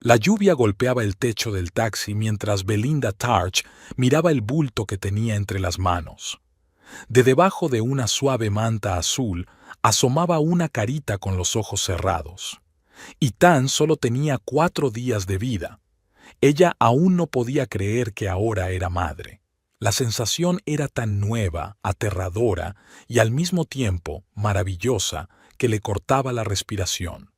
La lluvia golpeaba el techo del taxi mientras Belinda Tarch miraba el bulto que tenía entre las manos. De debajo de una suave manta azul asomaba una carita con los ojos cerrados. Ethan solo tenía 4 días de vida. Ella aún no podía creer que ahora era madre. La sensación era tan nueva, aterradora y al mismo tiempo maravillosa que le cortaba la respiración.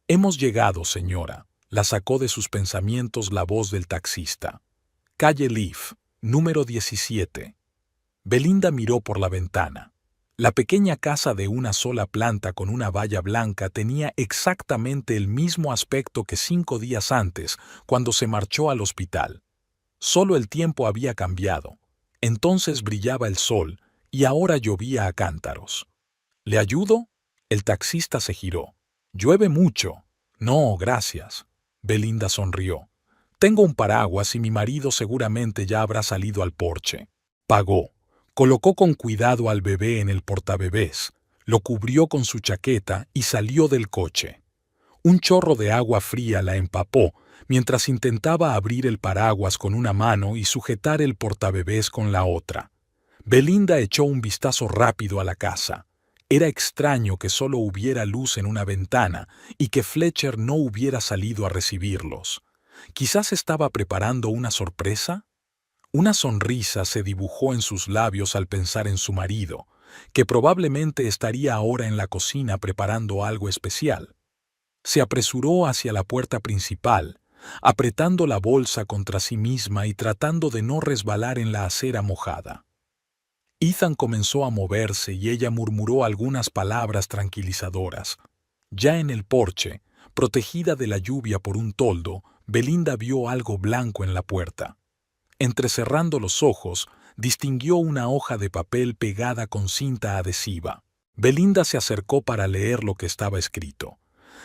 «Hemos llegado, señora», la sacó de sus pensamientos la voz del taxista. «Calle Leaf, número 17». Belinda miró por la ventana. La pequeña casa de una sola planta con una valla blanca tenía exactamente el mismo aspecto que 5 días antes, cuando se marchó al hospital. Solo el tiempo había cambiado. Entonces brillaba el sol y ahora llovía a cántaros. «¿Le ayudo?» El taxista se giró. «¿Llueve mucho?» «No, gracias». Belinda sonrió. «Tengo un paraguas y mi marido seguramente ya habrá salido al porche». Pagó. Colocó con cuidado al bebé en el portabebés, lo cubrió con su chaqueta y salió del coche. Un chorro de agua fría la empapó mientras intentaba abrir el paraguas con una mano y sujetar el portabebés con la otra. Belinda echó un vistazo rápido a la casa. Era extraño que solo hubiera luz en una ventana y que Fletcher no hubiera salido a recibirlos. ¿Quizás estaba preparando una sorpresa? Una sonrisa se dibujó en sus labios al pensar en su marido, que probablemente estaría ahora en la cocina preparando algo especial. Se apresuró hacia la puerta principal, apretando la bolsa contra sí misma y tratando de no resbalar en la acera mojada. Ethan comenzó a moverse y ella murmuró algunas palabras tranquilizadoras. Ya en el porche, protegida de la lluvia por un toldo, Belinda vio algo blanco en la puerta. Entrecerrando los ojos, distinguió una hoja de papel pegada con cinta adhesiva. Belinda se acercó para leer lo que estaba escrito.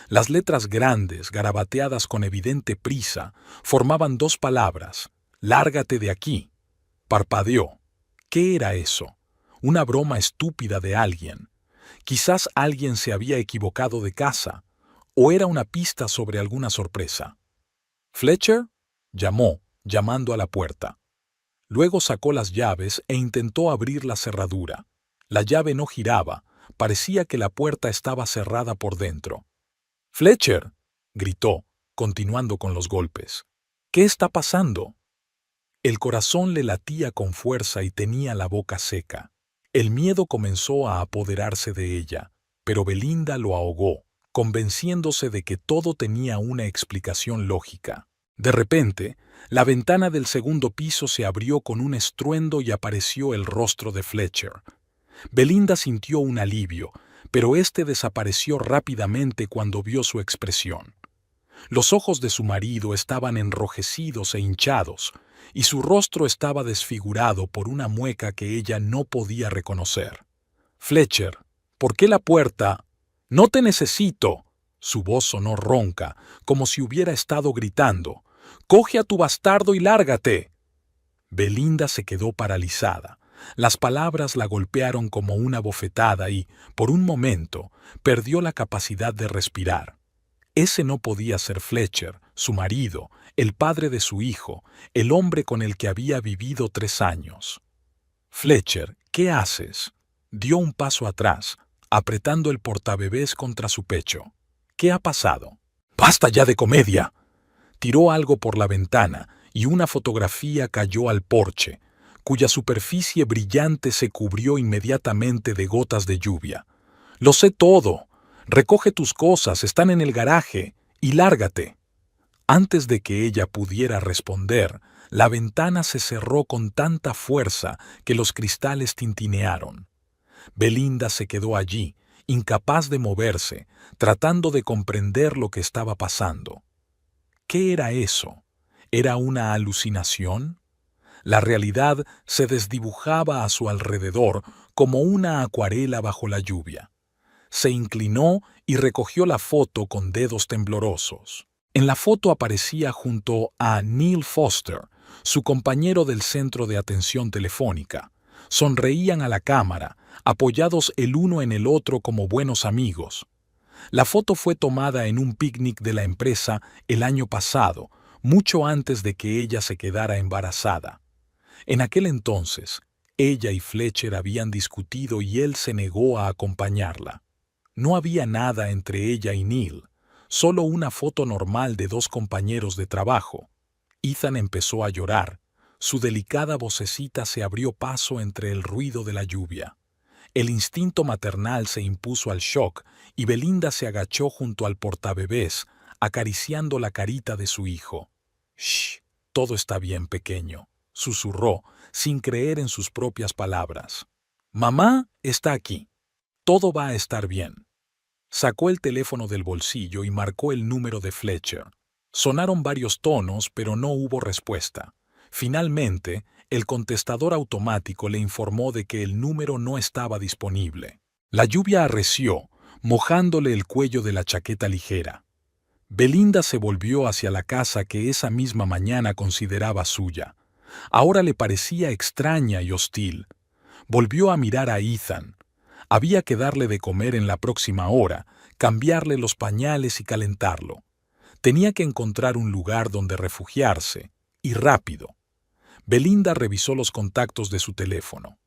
Las letras grandes, garabateadas con evidente prisa, formaban 2 palabras: «Lárgate de aquí». Parpadeó. ¿Qué era eso? Una broma estúpida de alguien. Quizás alguien se había equivocado de casa, o era una pista sobre alguna sorpresa. «¿Fletcher?» llamó, llamando a la puerta. Luego sacó las llaves e intentó abrir la cerradura. La llave no giraba, parecía que la puerta estaba cerrada por dentro. «¡Fletcher!», gritó, continuando con los golpes. «¿Qué está pasando?». El corazón le latía con fuerza y tenía la boca seca. El miedo comenzó a apoderarse de ella, pero Belinda lo ahogó, convenciéndose de que todo tenía una explicación lógica. De repente, la ventana del segundo piso se abrió con un estruendo y apareció el rostro de Fletcher. Belinda sintió un alivio, pero este desapareció rápidamente cuando vio su expresión. Los ojos de su marido estaban enrojecidos e hinchados, y su rostro estaba desfigurado por una mueca que ella no podía reconocer. «Fletcher, ¿por qué la puerta?» «¡No te necesito!». Su voz sonó ronca, como si hubiera estado gritando. «¡Coge a tu bastardo y lárgate!». Belinda se quedó paralizada. Las palabras la golpearon como una bofetada y, por un momento, perdió la capacidad de respirar. Ese no podía ser Fletcher, su marido, el padre de su hijo, el hombre con el que había vivido 3 años. «Fletcher, ¿qué haces?». Dio un paso atrás, apretando el portabebés contra su pecho. «¿Qué ha pasado?». «¡Basta ya de comedia!». Tiró algo por la ventana y una fotografía cayó al porche, cuya superficie brillante se cubrió inmediatamente de gotas de lluvia. «Lo sé todo. Recoge tus cosas, están en el garaje, y lárgate». Antes de que ella pudiera responder, la ventana se cerró con tanta fuerza que los cristales tintinearon. Belinda se quedó allí, incapaz de moverse, tratando de comprender lo que estaba pasando. ¿Qué era eso? ¿Era una alucinación? La realidad se desdibujaba a su alrededor como una acuarela bajo la lluvia. Se inclinó y recogió la foto con dedos temblorosos. En la foto aparecía junto a Neil Foster, su compañero del centro de atención telefónica. Sonreían a la cámara, apoyados el uno en el otro como buenos amigos. La foto fue tomada en un picnic de la empresa el año pasado, mucho antes de que ella se quedara embarazada. En aquel entonces, ella y Fletcher habían discutido y él se negó a acompañarla. No había nada entre ella y Neil, solo una foto normal de dos compañeros de trabajo. Ethan empezó a llorar. Su delicada vocecita se abrió paso entre el ruido de la lluvia. El instinto maternal se impuso al shock y Belinda se agachó junto al portabebés, acariciando la carita de su hijo. «Shh, todo está bien, pequeño», susurró, sin creer en sus propias palabras. «Mamá está aquí. Todo va a estar bien». Sacó el teléfono del bolsillo y marcó el número de Fletcher. Sonaron varios tonos, pero no hubo respuesta. Finalmente, el contestador automático le informó de que el número no estaba disponible. La lluvia arreció, mojándole el cuello de la chaqueta ligera. Belinda se volvió hacia la casa que esa misma mañana consideraba suya. Ahora le parecía extraña y hostil. Volvió a mirar a Ethan. Había que darle de comer en la próxima hora, cambiarle los pañales y calentarlo. Tenía que encontrar un lugar donde refugiarse, y rápido. Belinda revisó los contactos de su teléfono.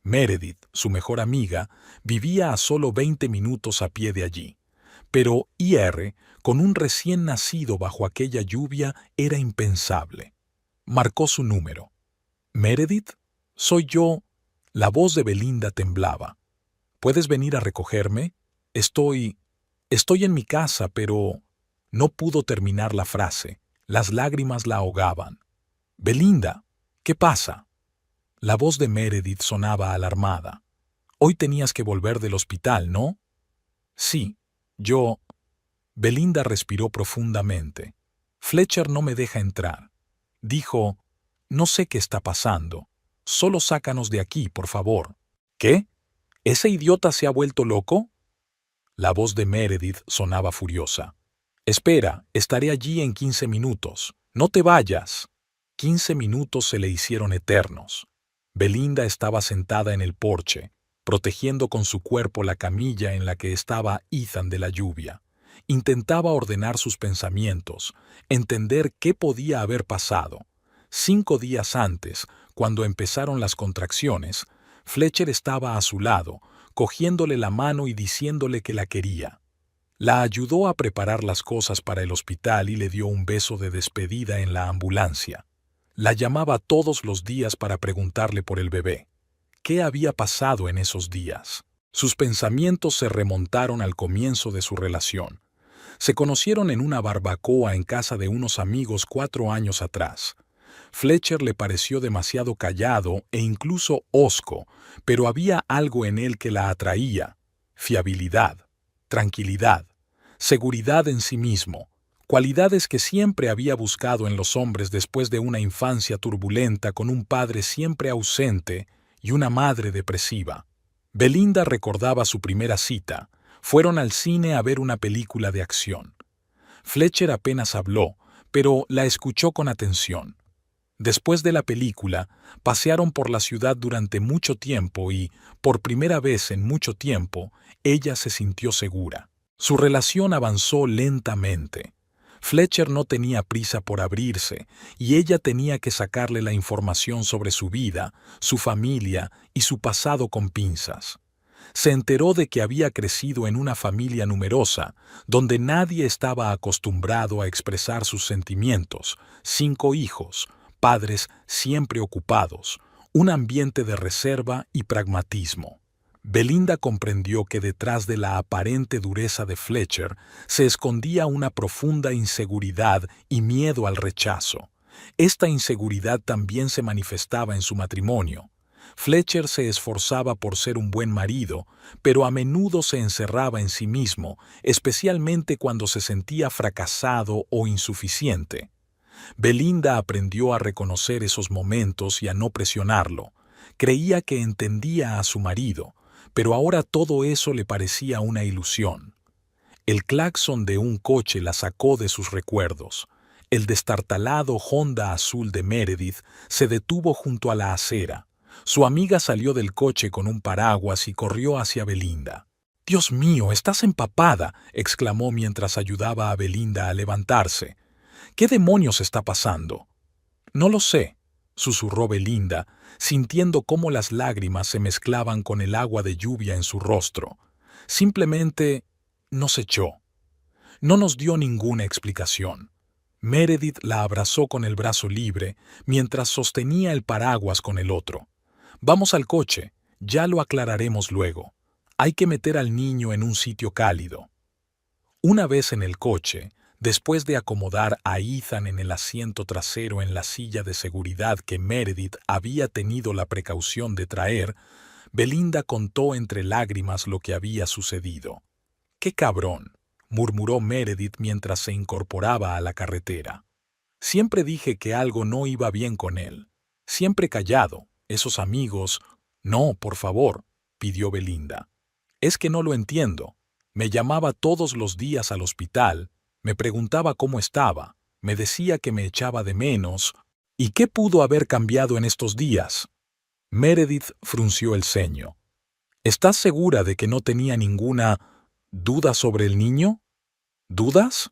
Meredith, su mejor amiga, vivía a solo 20 minutos a pie de allí. Pero IR, con un recién nacido bajo aquella lluvia, era impensable. Marcó su número. «¿Meredith? Soy yo». La voz de Belinda temblaba. «¿Puedes venir a recogerme? Estoy en mi casa, pero...». No pudo terminar la frase. Las lágrimas la ahogaban. «Belinda, ¿qué pasa?». La voz de Meredith sonaba alarmada. «Hoy tenías que volver del hospital, ¿no?». «Sí, yo...». Belinda respiró profundamente. «Fletcher no me deja entrar». Dijo: «No sé qué está pasando. Solo sácanos de aquí, por favor». «¿Qué? ¿Ese idiota se ha vuelto loco?». La voz de Meredith sonaba furiosa. «Espera, estaré allí en 15 minutos. No te vayas». 15 minutos se le hicieron eternos. Belinda estaba sentada en el porche, protegiendo con su cuerpo la camilla en la que estaba Ethan de la lluvia. Intentaba ordenar sus pensamientos, entender qué podía haber pasado. 5 días antes, cuando empezaron las contracciones, Fletcher estaba a su lado, cogiéndole la mano y diciéndole que la quería. La ayudó a preparar las cosas para el hospital y le dio un beso de despedida en la ambulancia. La llamaba todos los días para preguntarle por el bebé. ¿Qué había pasado en esos días? Sus pensamientos se remontaron al comienzo de su relación. Se conocieron en una barbacoa en casa de unos amigos 4 años atrás. Fletcher le pareció demasiado callado e incluso hosco, pero había algo en él que la atraía: fiabilidad, tranquilidad, seguridad en sí mismo, cualidades que siempre había buscado en los hombres después de una infancia turbulenta con un padre siempre ausente y una madre depresiva. Belinda recordaba su primera cita. Fueron al cine a ver una película de acción. Fletcher apenas habló, pero la escuchó con atención. Después de la película, pasearon por la ciudad durante mucho tiempo y, por primera vez en mucho tiempo, ella se sintió segura. Su relación avanzó lentamente. Fletcher no tenía prisa por abrirse, y ella tenía que sacarle la información sobre su vida, su familia y su pasado con pinzas. Se enteró de que había crecido en una familia numerosa, donde nadie estaba acostumbrado a expresar sus sentimientos, 5 hijos, padres siempre ocupados, un ambiente de reserva y pragmatismo. Belinda comprendió que detrás de la aparente dureza de Fletcher se escondía una profunda inseguridad y miedo al rechazo. Esta inseguridad también se manifestaba en su matrimonio. Fletcher se esforzaba por ser un buen marido, pero a menudo se encerraba en sí mismo, especialmente cuando se sentía fracasado o insuficiente. Belinda aprendió a reconocer esos momentos y a no presionarlo. Creía que entendía a su marido, pero ahora todo eso le parecía una ilusión. El claxon de un coche la sacó de sus recuerdos. El destartalado Honda azul de Meredith se detuvo junto a la acera. Su amiga salió del coche con un paraguas y corrió hacia Belinda. «Dios mío, estás empapada», exclamó mientras ayudaba a Belinda a levantarse. «¿Qué demonios está pasando?» «No lo sé», susurró Belinda, sintiendo cómo las lágrimas se mezclaban con el agua de lluvia en su rostro. Simplemente nos echó. No nos dio ninguna explicación. Meredith la abrazó con el brazo libre mientras sostenía el paraguas con el otro. «Vamos al coche, ya lo aclararemos luego. Hay que meter al niño en un sitio cálido». Una vez en el coche, después de acomodar a Ethan en el asiento trasero en la silla de seguridad que Meredith había tenido la precaución de traer, Belinda contó entre lágrimas lo que había sucedido. «¡Qué cabrón!», murmuró Meredith mientras se incorporaba a la carretera. «Siempre dije que algo no iba bien con él. Siempre callado. Esos amigos...». «No, por favor», pidió Belinda. «Es que no lo entiendo. Me llamaba todos los días al hospital, me preguntaba cómo estaba, me decía que me echaba de menos. ¿Y qué pudo haber cambiado en estos días?». Meredith frunció el ceño. «¿Estás segura de que no tenía ninguna duda sobre el niño?». «¿Dudas?».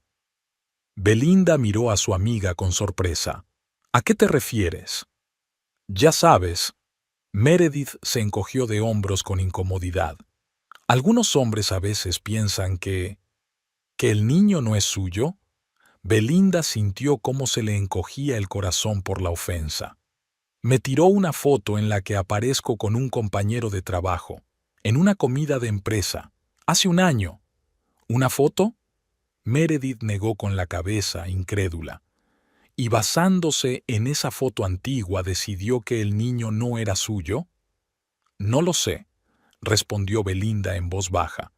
Belinda miró a su amiga con sorpresa. «¿A qué te refieres?». «Ya sabes». Meredith se encogió de hombros con incomodidad. «Algunos hombres a veces piensan que el niño no es suyo». Belinda sintió cómo se le encogía el corazón por la ofensa. «Me tiró una foto en la que aparezco con un compañero de trabajo, en una comida de empresa, hace un año». «¿Una foto?». Meredith negó con la cabeza, incrédula. «¿Y basándose en esa foto antigua decidió que el niño no era suyo?». «No lo sé», respondió Belinda en voz baja,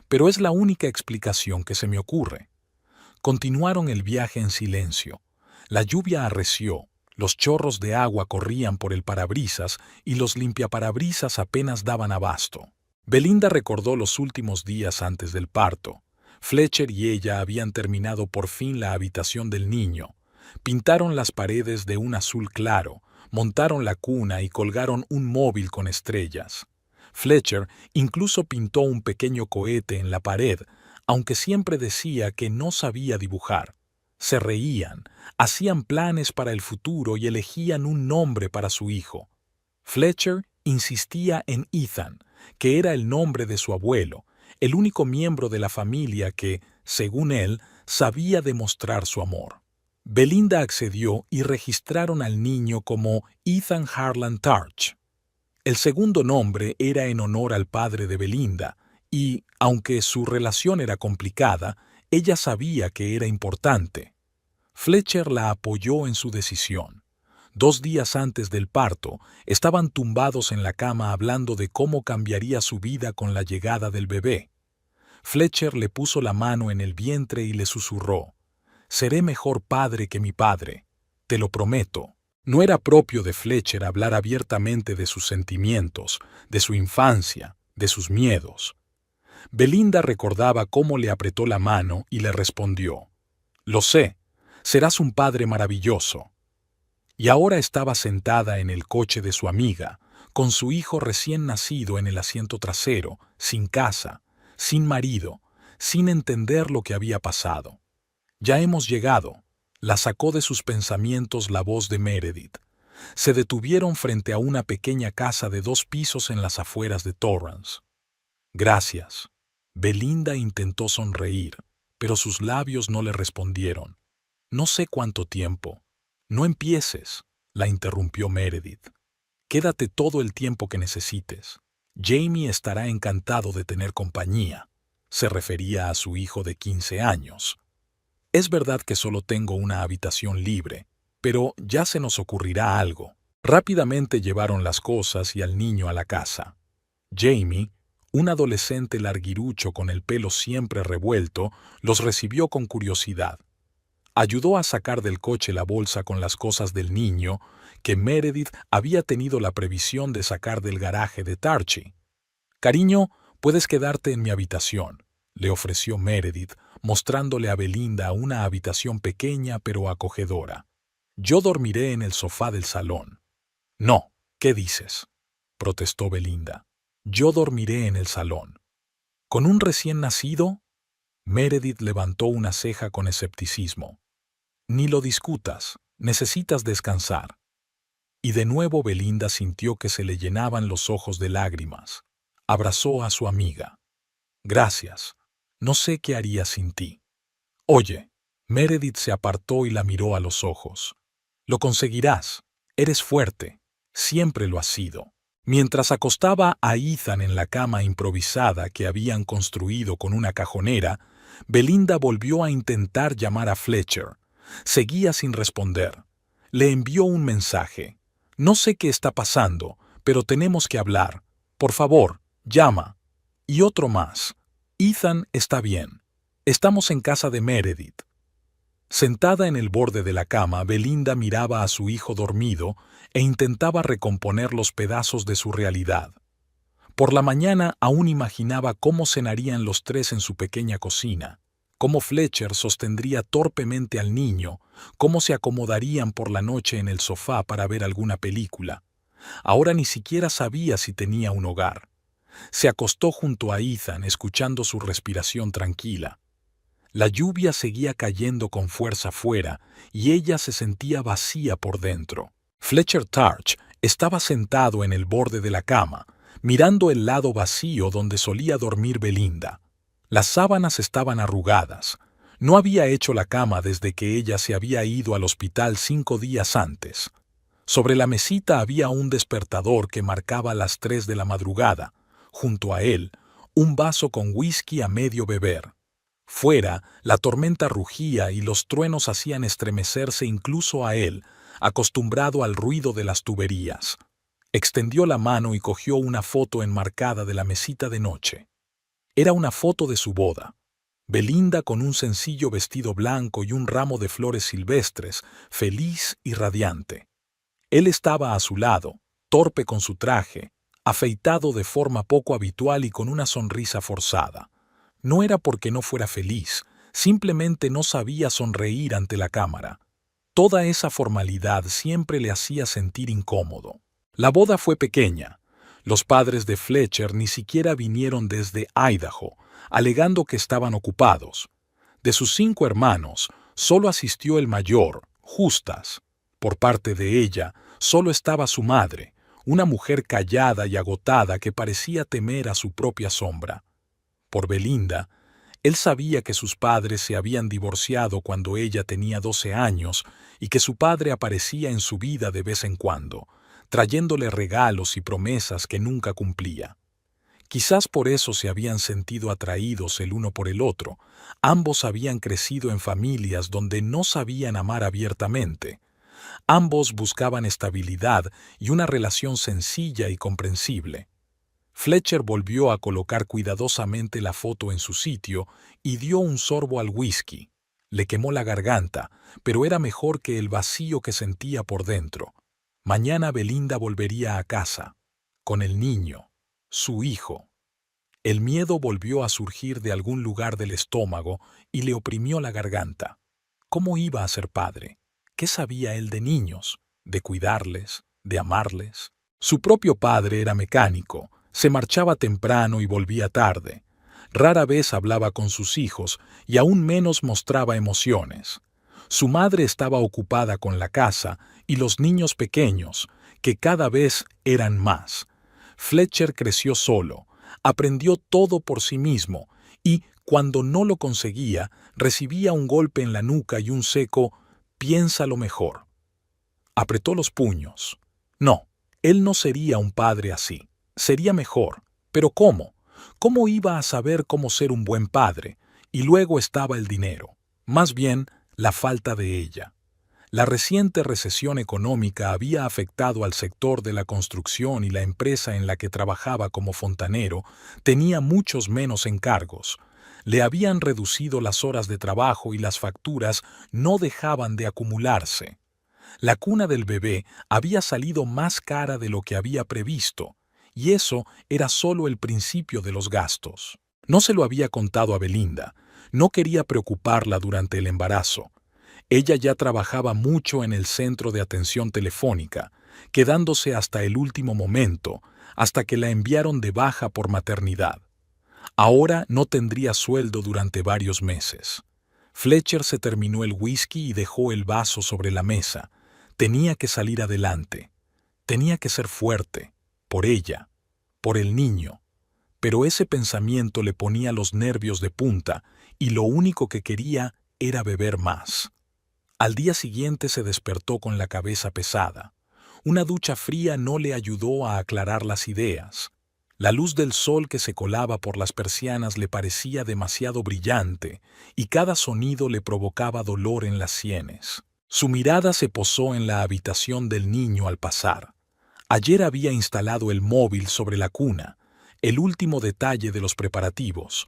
«pero es la única explicación que se me ocurre». Continuaron el viaje en silencio. La lluvia arreció, los chorros de agua corrían por el parabrisas y los limpiaparabrisas apenas daban abasto. Belinda recordó los últimos días antes del parto. Fletcher y ella habían terminado por fin la habitación del niño. Pintaron las paredes de un azul claro, montaron la cuna y colgaron un móvil con estrellas. Fletcher incluso pintó un pequeño cohete en la pared, aunque siempre decía que no sabía dibujar. Se reían, hacían planes para el futuro y elegían un nombre para su hijo. Fletcher insistía en Ethan, que era el nombre de su abuelo, el único miembro de la familia que, según él, sabía demostrar su amor. Belinda accedió y registraron al niño como Ethan Harlan Tarch. El segundo nombre era en honor al padre de Belinda, y, aunque su relación era complicada, ella sabía que era importante. Fletcher la apoyó en su decisión. 2 días antes del parto, estaban tumbados en la cama hablando de cómo cambiaría su vida con la llegada del bebé. Fletcher le puso la mano en el vientre y le susurró: «Seré mejor padre que mi padre, te lo prometo». No era propio de Fletcher hablar abiertamente de sus sentimientos, de su infancia, de sus miedos. Belinda recordaba cómo le apretó la mano y le respondió: «Lo sé, serás un padre maravilloso». Y ahora estaba sentada en el coche de su amiga, con su hijo recién nacido en el asiento trasero, sin casa, sin marido, sin entender lo que había pasado. «Ya hemos llegado», la sacó de sus pensamientos la voz de Meredith. Se detuvieron frente a una pequeña casa de 2 pisos en las afueras de Torrance. «Gracias». Belinda intentó sonreír, pero sus labios no le respondieron. «No sé cuánto tiempo». «No empieces», la interrumpió Meredith. «Quédate todo el tiempo que necesites. Jamie estará encantado de tener compañía». Se refería a su hijo de 15 años. «Es verdad que solo tengo una habitación libre, pero ya se nos ocurrirá algo». Rápidamente llevaron las cosas y al niño a la casa. Jamie, un adolescente larguirucho con el pelo siempre revuelto, los recibió con curiosidad. Ayudó a sacar del coche la bolsa con las cosas del niño que Meredith había tenido la previsión de sacar del garaje de Tarchi. «Cariño, puedes quedarte en mi habitación», le ofreció Meredith, mostrándole a Belinda una habitación pequeña pero acogedora. «Yo dormiré en el sofá del salón». «No, ¿qué dices?», protestó Belinda. «Yo dormiré en el salón». ¿Con un recién nacido? Meredith levantó una ceja con escepticismo. Ni lo discutas, necesitas descansar. Y de nuevo Belinda sintió que se le llenaban los ojos de lágrimas. Abrazó a su amiga. Gracias. No sé qué haría sin ti. Oye, Meredith se apartó y la miró a los ojos. Lo conseguirás. Eres fuerte. Siempre lo has sido. Mientras acostaba a Ethan en la cama improvisada que habían construido con una cajonera, Belinda volvió a intentar llamar a Fletcher. Seguía sin responder. Le envió un mensaje. No sé qué está pasando, pero tenemos que hablar. Por favor, llama. Y otro más. Ethan está bien. Estamos en casa de Meredith. Sentada en el borde de la cama, Belinda miraba a su hijo dormido e intentaba recomponer los pedazos de su realidad. Por la mañana aún imaginaba cómo cenarían los tres en su pequeña cocina, cómo Fletcher sostendría torpemente al niño, cómo se acomodarían por la noche en el sofá para ver alguna película. Ahora ni siquiera sabía si tenía un hogar. Se acostó junto a Ethan, escuchando su respiración tranquila. La lluvia seguía cayendo con fuerza fuera y ella se sentía vacía por dentro. Fletcher Tarch estaba sentado en el borde de la cama, mirando el lado vacío donde solía dormir Belinda. Las sábanas estaban arrugadas. No había hecho la cama desde que ella se había ido al hospital 5 días antes. Sobre la mesita había un despertador que marcaba las 3 de la madrugada. Junto a él, un vaso con whisky a medio beber. Fuera, la tormenta rugía y los truenos hacían estremecerse incluso a él, acostumbrado al ruido de las tuberías. Extendió la mano y cogió una foto enmarcada de la mesita de noche. Era una foto de su boda. Belinda con un sencillo vestido blanco y un ramo de flores silvestres, feliz y radiante. Él estaba a su lado, torpe con su traje, afeitado de forma poco habitual y con una sonrisa forzada. No era porque no fuera feliz, simplemente no sabía sonreír ante la cámara. Toda esa formalidad siempre le hacía sentir incómodo. La boda fue pequeña. Los padres de Fletcher ni siquiera vinieron desde Idaho, alegando que estaban ocupados. De sus 5 hermanos, solo asistió el mayor, Justas. Por parte de ella, solo estaba su madre, una mujer callada y agotada que parecía temer a su propia sombra. Por Belinda, él sabía que sus padres se habían divorciado cuando ella tenía 12 años y que su padre aparecía en su vida de vez en cuando, trayéndole regalos y promesas que nunca cumplía. Quizás por eso se habían sentido atraídos el uno por el otro. Ambos habían crecido en familias donde no sabían amar abiertamente. Ambos buscaban estabilidad y una relación sencilla y comprensible. Fletcher volvió a colocar cuidadosamente la foto en su sitio y dio un sorbo al whisky. Le quemó la garganta, pero era mejor que el vacío que sentía por dentro. Mañana Belinda volvería a casa, con el niño, su hijo. El miedo volvió a surgir de algún lugar del estómago y le oprimió la garganta. ¿Cómo iba a ser padre? ¿Qué sabía él de niños, de cuidarles, de amarles? Su propio padre era mecánico. Se marchaba temprano y volvía tarde. Rara vez hablaba con sus hijos y aún menos mostraba emociones. Su madre estaba ocupada con la casa y los niños pequeños, que cada vez eran más. Fletcher creció solo, aprendió todo por sí mismo y, cuando no lo conseguía, recibía un golpe en la nuca y un seco «piénsalo mejor». Apretó los puños. No, él no sería un padre así. Sería mejor. ¿Pero cómo? ¿Cómo iba a saber cómo ser un buen padre? Y luego estaba el dinero. Más bien, la falta de ella. La reciente recesión económica había afectado al sector de la construcción y la empresa en la que trabajaba como fontanero tenía muchos menos encargos. Le habían reducido las horas de trabajo y las facturas no dejaban de acumularse. La cuna del bebé había salido más cara de lo que había previsto. Y eso era solo el principio de los gastos. No se lo había contado a Belinda. No quería preocuparla durante el embarazo. Ella ya trabajaba mucho en el centro de atención telefónica, quedándose hasta el último momento, hasta que la enviaron de baja por maternidad. Ahora no tendría sueldo durante varios meses. Fletcher se terminó el whisky y dejó el vaso sobre la mesa. Tenía que salir adelante. Tenía que ser fuerte. Por ella. Por el niño. Pero ese pensamiento le ponía los nervios de punta y lo único que quería era beber más. Al día siguiente se despertó con la cabeza pesada. Una ducha fría no le ayudó a aclarar las ideas. La luz del sol que se colaba por las persianas le parecía demasiado brillante y cada sonido le provocaba dolor en las sienes. Su mirada se posó en la habitación del niño al pasar. Ayer había instalado el móvil sobre la cuna, el último detalle de los preparativos.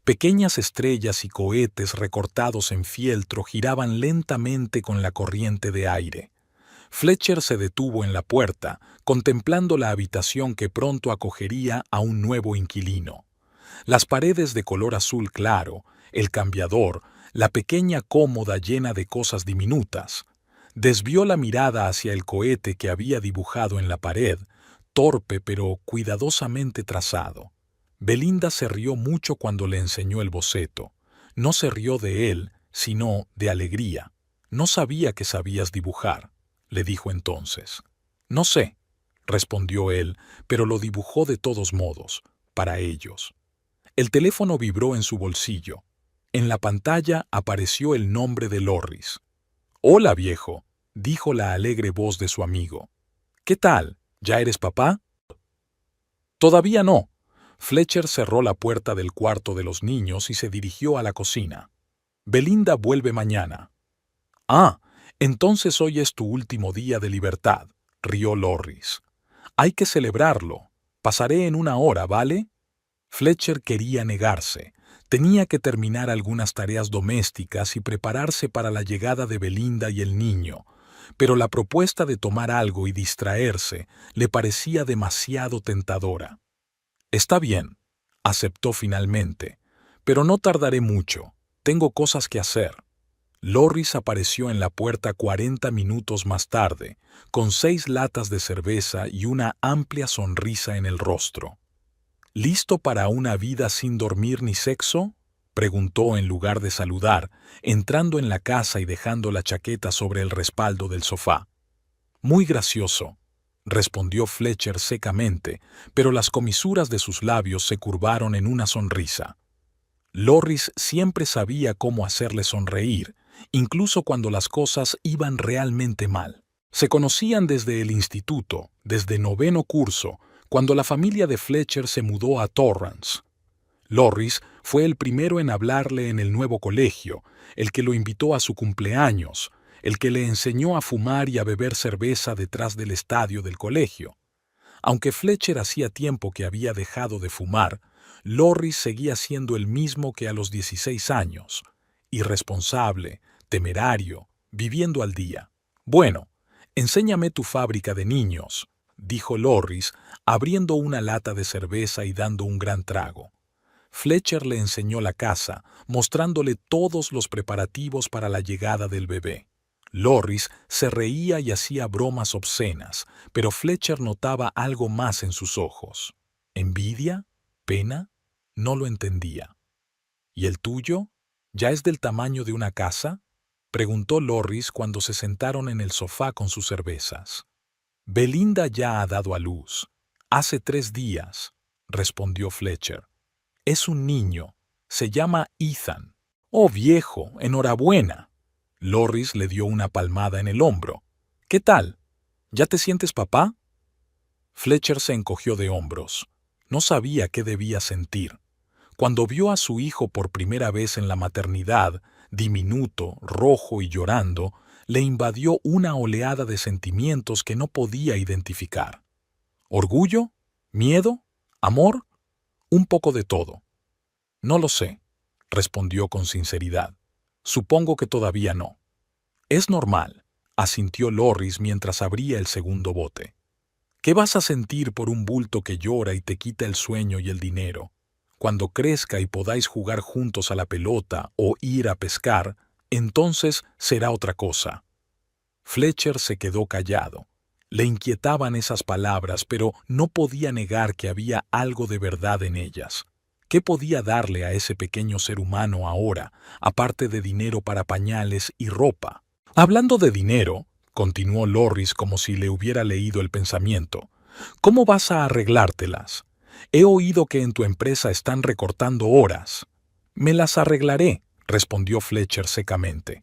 Pequeñas estrellas y cohetes recortados en fieltro giraban lentamente con la corriente de aire. Fletcher se detuvo en la puerta, contemplando la habitación que pronto acogería a un nuevo inquilino. Las paredes de color azul claro, el cambiador, la pequeña cómoda llena de cosas diminutas. Desvió la mirada hacia el cohete que había dibujado en la pared, torpe pero cuidadosamente trazado. Belinda se rió mucho cuando le enseñó el boceto. No se rió de él, sino de alegría. «No sabía que sabías dibujar», le dijo entonces. «No sé», respondió él, pero lo dibujó de todos modos, para ellos. El teléfono vibró en su bolsillo. En la pantalla apareció el nombre de Lorris. «Hola, viejo», dijo la alegre voz de su amigo. «¿Qué tal? ¿Ya eres papá?» «Todavía no». Fletcher cerró la puerta del cuarto de los niños y se dirigió a la cocina. «Belinda vuelve mañana». «Ah, entonces hoy es tu último día de libertad», rió Lorris. «Hay que celebrarlo. Pasaré en una hora, ¿vale?» Fletcher quería negarse. Tenía que terminar algunas tareas domésticas y prepararse para la llegada de Belinda y el niño, pero la propuesta de tomar algo y distraerse le parecía demasiado tentadora. «Está bien», aceptó finalmente, «pero no tardaré mucho. Tengo cosas que hacer». Lorris apareció en la puerta 40 minutos más tarde, con 6 latas de cerveza y una amplia sonrisa en el rostro. «¿Listo para una vida sin dormir ni sexo?», preguntó en lugar de saludar, entrando en la casa y dejando la chaqueta sobre el respaldo del sofá. «Muy gracioso», respondió Fletcher secamente, pero las comisuras de sus labios se curvaron en una sonrisa. Lorris siempre sabía cómo hacerle sonreír, incluso cuando las cosas iban realmente mal. Se conocían desde el instituto, desde 9º curso, cuando la familia de Fletcher se mudó a Torrance. Lorris fue el primero en hablarle en el nuevo colegio, el que lo invitó a su cumpleaños, el que le enseñó a fumar y a beber cerveza detrás del estadio del colegio. Aunque Fletcher hacía tiempo que había dejado de fumar, Lorris seguía siendo el mismo que a los 16 años, irresponsable, temerario, viviendo al día. «Bueno, enséñame tu fábrica de niños», dijo Lorris, abriendo una lata de cerveza y dando un gran trago. Fletcher le enseñó la casa, mostrándole todos los preparativos para la llegada del bebé. Lorris se reía y hacía bromas obscenas, pero Fletcher notaba algo más en sus ojos. ¿Envidia? ¿Pena? No lo entendía. «¿Y el tuyo? ¿Ya es del tamaño de una casa?», preguntó Lorris cuando se sentaron en el sofá con sus cervezas. «Belinda ya ha dado a luz. Hace 3 días», respondió Fletcher. «Es un niño. Se llama Ethan». «Oh, viejo, enhorabuena». Lorris le dio una palmada en el hombro. «¿Qué tal? ¿Ya te sientes papá?». Fletcher se encogió de hombros. No sabía qué debía sentir. Cuando vio a su hijo por primera vez en la maternidad, diminuto, rojo y llorando, le invadió una oleada de sentimientos que no podía identificar. ¿Orgullo? ¿Miedo? ¿Amor? Un poco de todo. «No lo sé», respondió con sinceridad. «Supongo que todavía no». «Es normal», asintió Lorris mientras abría el segundo bote. «¿Qué vas a sentir por un bulto que llora y te quita el sueño y el dinero? Cuando crezca y podáis jugar juntos a la pelota o ir a pescar, entonces será otra cosa». Fletcher se quedó callado. Le inquietaban esas palabras, pero no podía negar que había algo de verdad en ellas. ¿Qué podía darle a ese pequeño ser humano ahora, aparte de dinero para pañales y ropa? Hablando de dinero, continuó Loris como si le hubiera leído el pensamiento, ¿cómo vas a arreglártelas? He oído que en tu empresa están recortando horas. Me las arreglaré, respondió Fletcher secamente.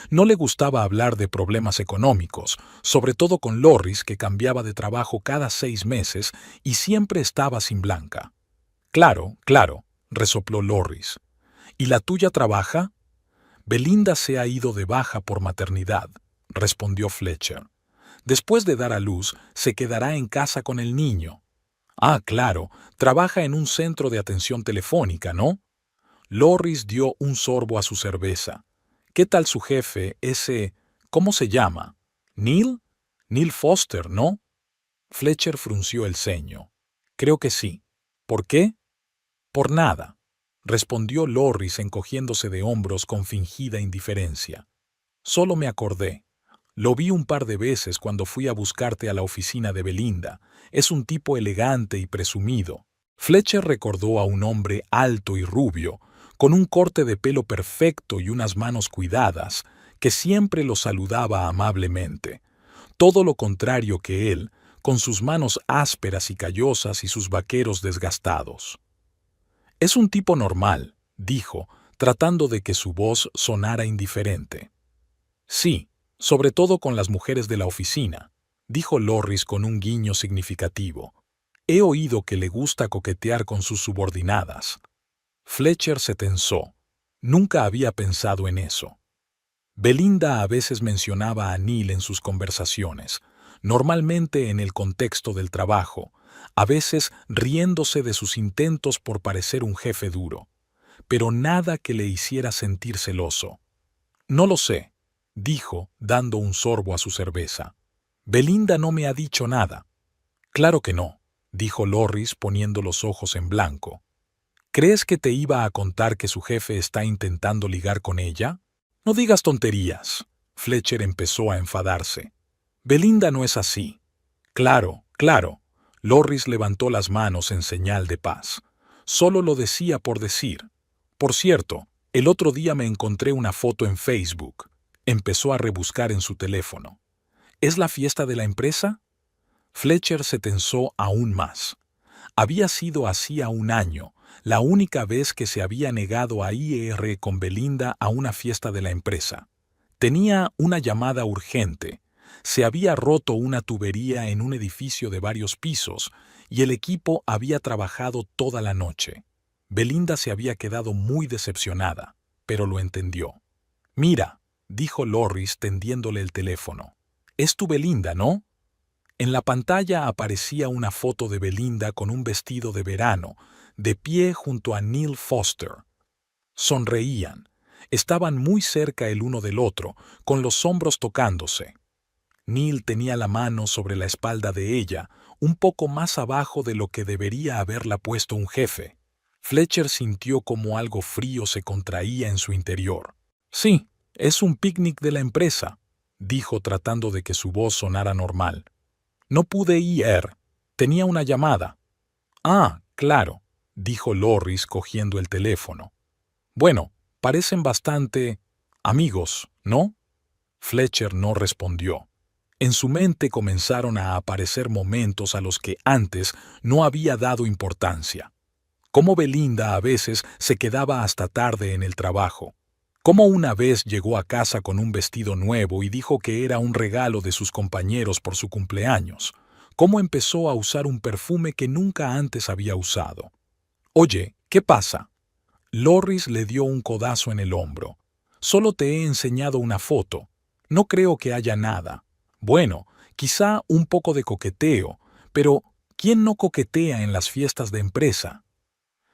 No le gustaba hablar de problemas económicos, sobre todo con Loris, que cambiaba de trabajo cada 6 meses y siempre estaba sin blanca. Claro, claro, resopló Loris. ¿Y la tuya trabaja? Belinda se ha ido de baja por maternidad, respondió Fletcher. Después de dar a luz, se quedará en casa con el niño. Ah, claro, trabaja en un centro de atención telefónica, ¿no? Loris dio un sorbo a su cerveza. ¿Qué tal su jefe, ese... ¿cómo se llama? ¿Neil? Neil Foster, ¿no? Fletcher frunció el ceño. Creo que sí. ¿Por qué? Por nada, respondió Loris encogiéndose de hombros con fingida indiferencia. Solo me acordé. Lo vi un par de veces cuando fui a buscarte a la oficina de Belinda. Es un tipo elegante y presumido. Fletcher recordó a un hombre alto y rubio, con un corte de pelo perfecto y unas manos cuidadas, que siempre lo saludaba amablemente. Todo lo contrario que él, con sus manos ásperas y callosas y sus vaqueros desgastados. Es un tipo normal, dijo, tratando de que su voz sonara indiferente. Sí, sobre todo con las mujeres de la oficina, dijo Loris con un guiño significativo. He oído que le gusta coquetear con sus subordinadas. Fletcher se tensó. Nunca había pensado en eso. Belinda a veces mencionaba a Neil en sus conversaciones, normalmente en el contexto del trabajo, a veces riéndose de sus intentos por parecer un jefe duro, pero nada que le hiciera sentir celoso. No lo sé, dijo, dando un sorbo a su cerveza. Belinda no me ha dicho nada. Claro que no, dijo Loris poniendo los ojos en blanco. ¿Crees que te iba a contar que su jefe está intentando ligar con ella? No digas tonterías. Fletcher empezó a enfadarse. Belinda no es así. Claro, claro. Loris levantó las manos en señal de paz. Solo lo decía por decir. Por cierto, el otro día me encontré una foto en Facebook. Empezó a rebuscar en su teléfono. ¿Es la fiesta de la empresa? Fletcher se tensó aún más. Había sido hacía un año, la única vez que se había negado a ir con Belinda a una fiesta de la empresa. Tenía una llamada urgente. Se había roto una tubería en un edificio de varios pisos y el equipo había trabajado toda la noche. Belinda se había quedado muy decepcionada, pero lo entendió. Mira, dijo Loris tendiéndole el teléfono. Es tu Belinda, ¿no? En la pantalla aparecía una foto de Belinda con un vestido de verano, de pie junto a Neil Foster. Sonreían. Estaban muy cerca el uno del otro, con los hombros tocándose. Neil tenía la mano sobre la espalda de ella, un poco más abajo de lo que debería haberla puesto un jefe. Fletcher sintió como algo frío se contraía en su interior. Sí, es un picnic de la empresa, dijo tratando de que su voz sonara normal. No pude ir. Tenía una llamada. Ah, claro, dijo Loris cogiendo el teléfono. Bueno, parecen bastante amigos, ¿no? Fletcher no respondió. En su mente comenzaron a aparecer momentos a los que antes no había dado importancia. Cómo Belinda a veces se quedaba hasta tarde en el trabajo. Cómo una vez llegó a casa con un vestido nuevo y dijo que era un regalo de sus compañeros por su cumpleaños. Cómo empezó a usar un perfume que nunca antes había usado. Oye, ¿qué pasa? Loris le dio un codazo en el hombro. Solo te he enseñado una foto. No creo que haya nada. Bueno, quizá un poco de coqueteo, pero ¿quién no coquetea en las fiestas de empresa?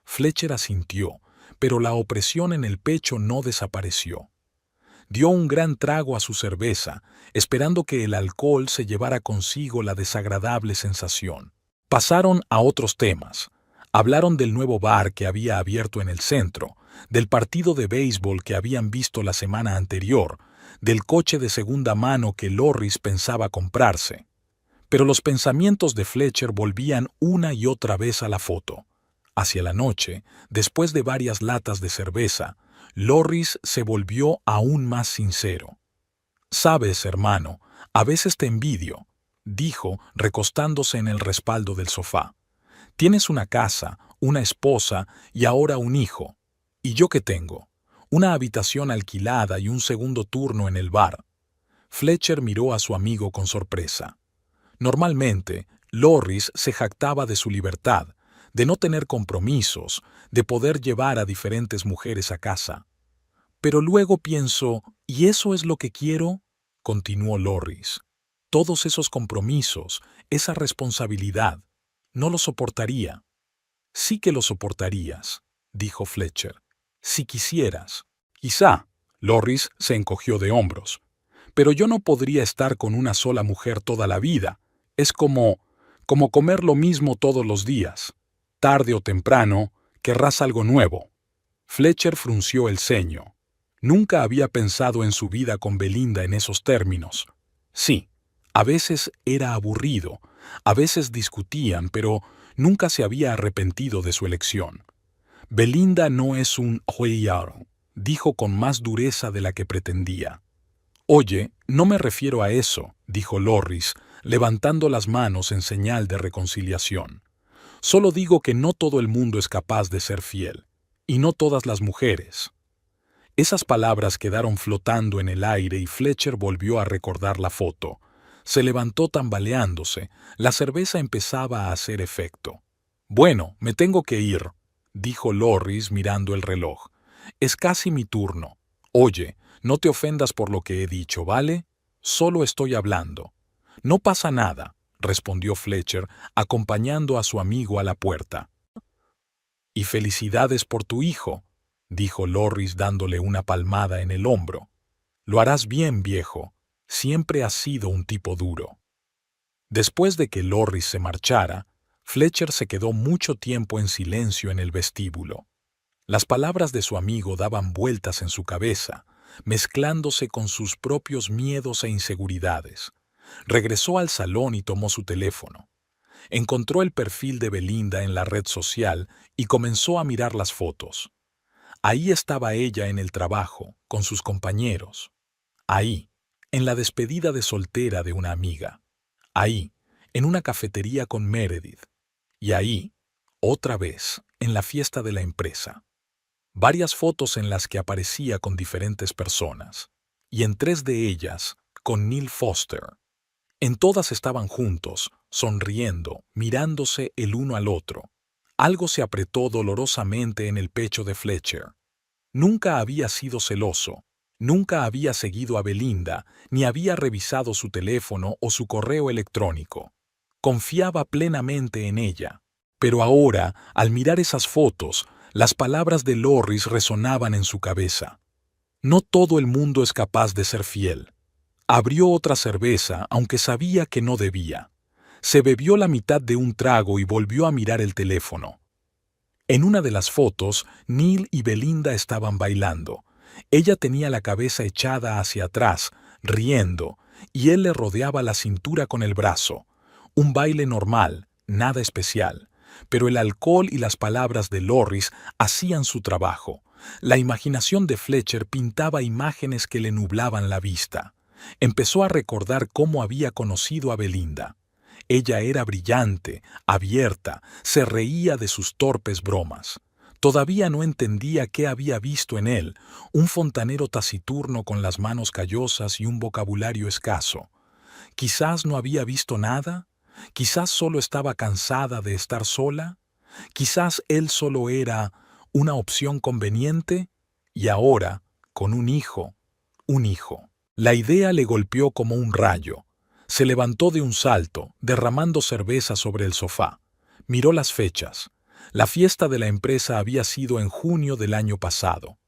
Fletcher asintió, pero la opresión en el pecho no desapareció. Dio un gran trago a su cerveza, esperando que el alcohol se llevara consigo la desagradable sensación. Pasaron a otros temas. Hablaron del nuevo bar que había abierto en el centro, del partido de béisbol que habían visto la semana anterior, del coche de segunda mano que Loris pensaba comprarse. Pero los pensamientos de Fletcher volvían una y otra vez a la foto. Hacia la noche, después de varias latas de cerveza, Loris se volvió aún más sincero. «Sabes, hermano, a veces te envidio», dijo, recostándose en el respaldo del sofá. «Tienes una casa, una esposa y ahora un hijo. ¿Y yo qué tengo? Una habitación alquilada y un segundo turno en el bar». Fletcher miró a su amigo con sorpresa. Normalmente, Loris se jactaba de su libertad, de no tener compromisos, de poder llevar a diferentes mujeres a casa. «Pero luego pienso, ¿y eso es lo que quiero?», continuó Loris. «Todos esos compromisos, esa responsabilidad, no lo soportaría». «Sí que lo soportarías», dijo Fletcher. «Si quisieras». «Quizá», Loris se encogió de hombros. «Pero yo no podría estar con una sola mujer toda la vida. Es como comer lo mismo todos los días. Tarde o temprano, querrás algo nuevo». Fletcher frunció el ceño. Nunca había pensado en su vida con Belinda en esos términos. Sí, a veces era aburrido, a veces discutían, pero nunca se había arrepentido de su elección. «Belinda no es un hueyaro», dijo con más dureza de la que pretendía. «Oye, no me refiero a eso», dijo Loris, levantando las manos en señal de reconciliación. «Solo digo que no todo el mundo es capaz de ser fiel, y no todas las mujeres». Esas palabras quedaron flotando en el aire y Fletcher volvió a recordar la foto. Se levantó tambaleándose. La cerveza empezaba a hacer efecto. «Bueno, me tengo que ir», dijo Loris mirando el reloj. «Es casi mi turno. Oye, no te ofendas por lo que he dicho, ¿vale? Solo estoy hablando». «No pasa nada», respondió Fletcher, acompañando a su amigo a la puerta. «Y felicidades por tu hijo», dijo Loris dándole una palmada en el hombro. «Lo harás bien, viejo. Siempre has sido un tipo duro». Después de que Loris se marchara, Fletcher se quedó mucho tiempo en silencio en el vestíbulo. Las palabras de su amigo daban vueltas en su cabeza, mezclándose con sus propios miedos e inseguridades. Regresó al salón y tomó su teléfono. Encontró el perfil de Belinda en la red social y comenzó a mirar las fotos. Ahí estaba ella en el trabajo, con sus compañeros. Ahí, en la despedida de soltera de una amiga. Ahí, en una cafetería con Meredith. Y ahí, otra vez, en la fiesta de la empresa. Varias fotos en las que aparecía con diferentes personas. Y en 3 de ellas, con Neil Foster. En todas estaban juntos, sonriendo, mirándose el uno al otro. Algo se apretó dolorosamente en el pecho de Fletcher. Nunca había sido celoso, nunca había seguido a Belinda, ni había revisado su teléfono o su correo electrónico. Confiaba plenamente en ella. Pero ahora, al mirar esas fotos, las palabras de Loris resonaban en su cabeza. No todo el mundo es capaz de ser fiel. Abrió otra cerveza, aunque sabía que no debía. Se bebió la mitad de un trago y volvió a mirar el teléfono. En una de las fotos, Neil y Belinda estaban bailando. Ella tenía la cabeza echada hacia atrás, riendo, y él le rodeaba la cintura con el brazo. Un baile normal, nada especial. Pero el alcohol y las palabras de Loris hacían su trabajo. La imaginación de Fletcher pintaba imágenes que le nublaban la vista. Empezó a recordar cómo había conocido a Belinda. Ella era brillante, abierta, se reía de sus torpes bromas. Todavía no entendía qué había visto en él, un fontanero taciturno con las manos callosas y un vocabulario escaso. Quizás no había visto nada, quizás solo estaba cansada de estar sola, quizás él solo era una opción conveniente, y ahora, con un hijo. La idea le golpeó como un rayo. Se levantó de un salto, derramando cerveza sobre el sofá. Miró las fechas. La fiesta de la empresa había sido en junio del año pasado.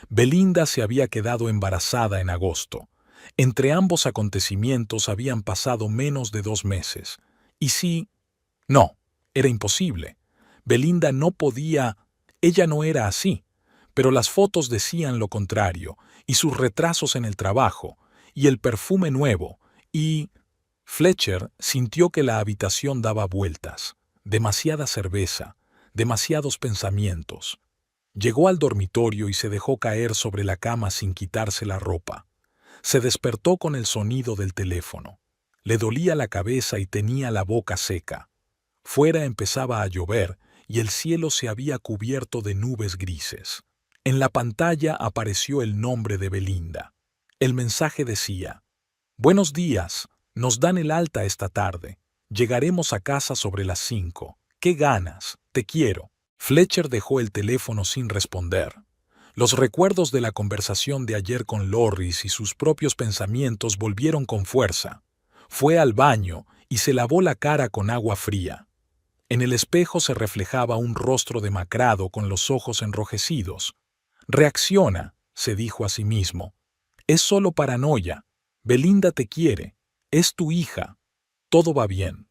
Belinda se había quedado embarazada en agosto. Entre ambos acontecimientos habían pasado menos de 2 meses. ¿Y si? No, era imposible. Belinda no podía. Ella no era así. Pero las fotos decían lo contrario, y sus retrasos en el trabajo, y el perfume nuevo, y... Fletcher sintió que la habitación daba vueltas. Demasiada cerveza, demasiados pensamientos. Llegó al dormitorio y se dejó caer sobre la cama sin quitarse la ropa. Se despertó con el sonido del teléfono. Le dolía la cabeza y tenía la boca seca. Fuera empezaba a llover y el cielo se había cubierto de nubes grises. En la pantalla apareció el nombre de Belinda. El mensaje decía: «Buenos días, nos dan el alta esta tarde. Llegaremos a casa sobre las 5. ¿Qué ganas? Te quiero». Fletcher dejó el teléfono sin responder. Los recuerdos de la conversación de ayer con Loris y sus propios pensamientos volvieron con fuerza. Fue al baño y se lavó la cara con agua fría. En el espejo se reflejaba un rostro demacrado con los ojos enrojecidos. «Reacciona», se dijo a sí mismo. «Es solo paranoia. Belinda te quiere. Es tu hija. Todo va bien».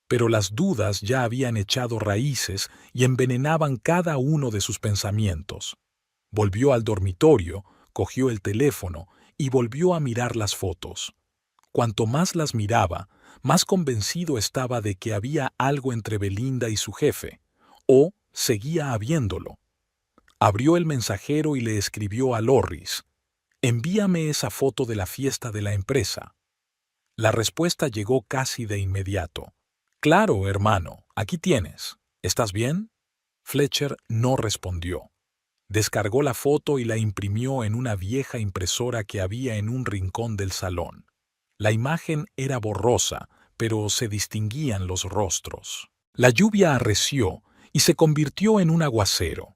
Pero las dudas ya habían echado raíces y envenenaban cada uno de sus pensamientos. Volvió al dormitorio, cogió el teléfono y volvió a mirar las fotos. Cuanto más las miraba, más convencido estaba de que había algo entre Belinda y su jefe, o seguía habiéndolo. Abrió el mensajero y le escribió a Loris: «Envíame esa foto de la fiesta de la empresa». La respuesta llegó casi de inmediato. «Claro, hermano, aquí tienes. ¿Estás bien?». Fletcher no respondió. Descargó la foto y la imprimió en una vieja impresora que había en un rincón del salón. La imagen era borrosa, pero se distinguían los rostros. La lluvia arreció y se convirtió en un aguacero.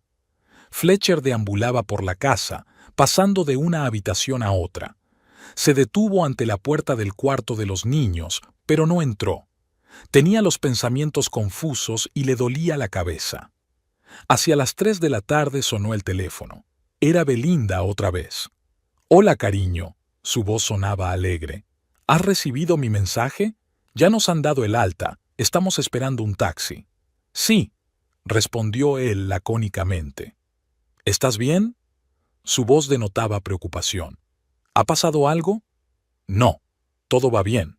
Fletcher deambulaba por la casa, pasando de una habitación a otra. Se detuvo ante la puerta del cuarto de los niños, pero no entró. Tenía los pensamientos confusos y le dolía la cabeza. Hacia las 3 de la tarde sonó el teléfono. Era Belinda otra vez. «Hola, cariño», su voz sonaba alegre. «¿Has recibido mi mensaje? Ya nos han dado el alta. Estamos esperando un taxi». «Sí», respondió él lacónicamente. «¿Estás bien?». Su voz denotaba preocupación. «¿Ha pasado algo?». «No, todo va bien».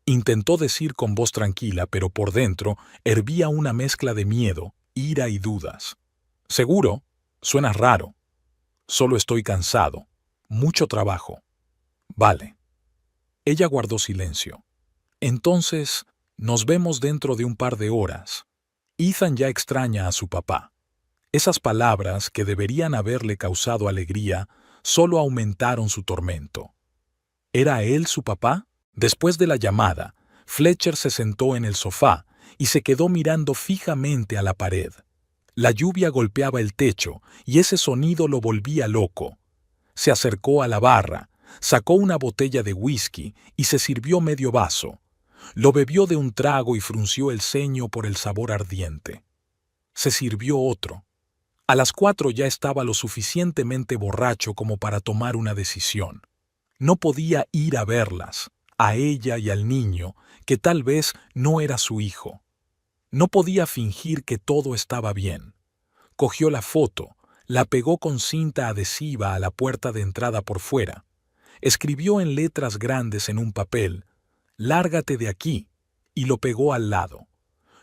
Intentó decir con voz tranquila, pero por dentro hervía una mezcla de miedo, ira y dudas. «¿Seguro? Suena raro». «Solo estoy cansado. Mucho trabajo». «Vale». Ella guardó silencio. «Entonces, nos vemos dentro de un par de horas. Ethan ya extraña a su papá». Esas palabras, que deberían haberle causado alegría, solo aumentaron su tormento. ¿Era él su papá? Después de la llamada, Fletcher se sentó en el sofá y se quedó mirando fijamente a la pared. La lluvia golpeaba el techo y ese sonido lo volvía loco. Se acercó a la barra, sacó una botella de whisky y se sirvió medio vaso. Lo bebió de un trago y frunció el ceño por el sabor ardiente. Se sirvió otro. A las 4 ya estaba lo suficientemente borracho como para tomar una decisión. No podía ir a verlas, a ella y al niño, que tal vez no era su hijo. No podía fingir que todo estaba bien. Cogió la foto, la pegó con cinta adhesiva a la puerta de entrada por fuera. Escribió en letras grandes en un papel: «Lárgate de aquí», y lo pegó al lado.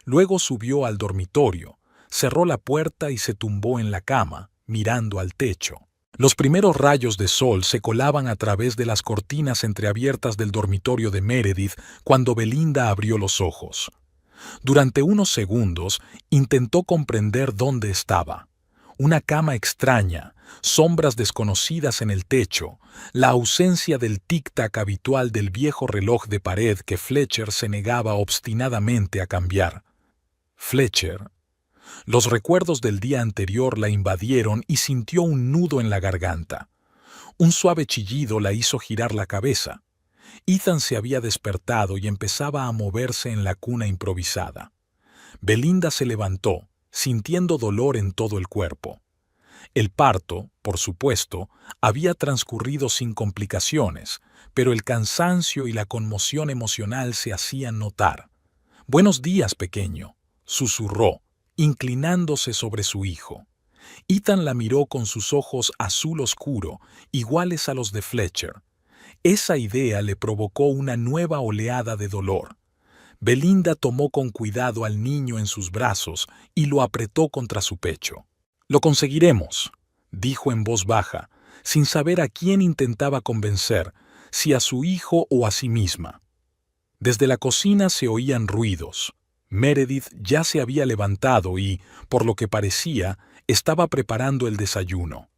Luego subió al dormitorio, cerró la puerta y se tumbó en la cama, mirando al techo. Los primeros rayos de sol se colaban a través de las cortinas entreabiertas del dormitorio de Meredith cuando Belinda abrió los ojos. Durante unos segundos intentó comprender dónde estaba. Una cama extraña, sombras desconocidas en el techo, la ausencia del tic-tac habitual del viejo reloj de pared que Fletcher se negaba obstinadamente a cambiar. Fletcher. Los recuerdos del día anterior la invadieron y sintió un nudo en la garganta. Un suave chillido la hizo girar la cabeza. Ethan se había despertado y empezaba a moverse en la cuna improvisada. Belinda se levantó, sintiendo dolor en todo el cuerpo. El parto, por supuesto, había transcurrido sin complicaciones, pero el cansancio y la conmoción emocional se hacían notar. «Buenos días, pequeño», susurró, inclinándose sobre su hijo. Ethan la miró con sus ojos azul oscuro, iguales a los de Fletcher. Esa idea le provocó una nueva oleada de dolor. Belinda tomó con cuidado al niño en sus brazos y lo apretó contra su pecho. «Lo conseguiremos», dijo en voz baja, sin saber a quién intentaba convencer, si a su hijo o a sí misma. Desde la cocina se oían ruidos. Meredith ya se había levantado y, por lo que parecía, estaba preparando el desayuno.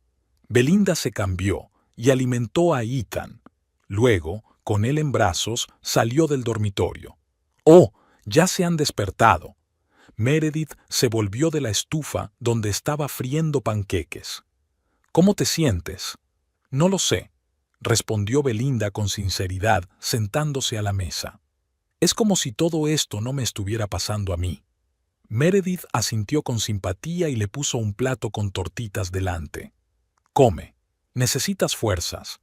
Belinda se cambió y alimentó a Ethan. Luego, con él en brazos, salió del dormitorio. «Oh, ya se han despertado». Meredith se volvió de la estufa donde estaba friendo panqueques. «¿Cómo te sientes?» «No lo sé», respondió Belinda con sinceridad, sentándose a la mesa. «Es como si todo esto no me estuviera pasando a mí». Meredith asintió con simpatía y le puso un plato con tortitas delante. «Come. Necesitas fuerzas».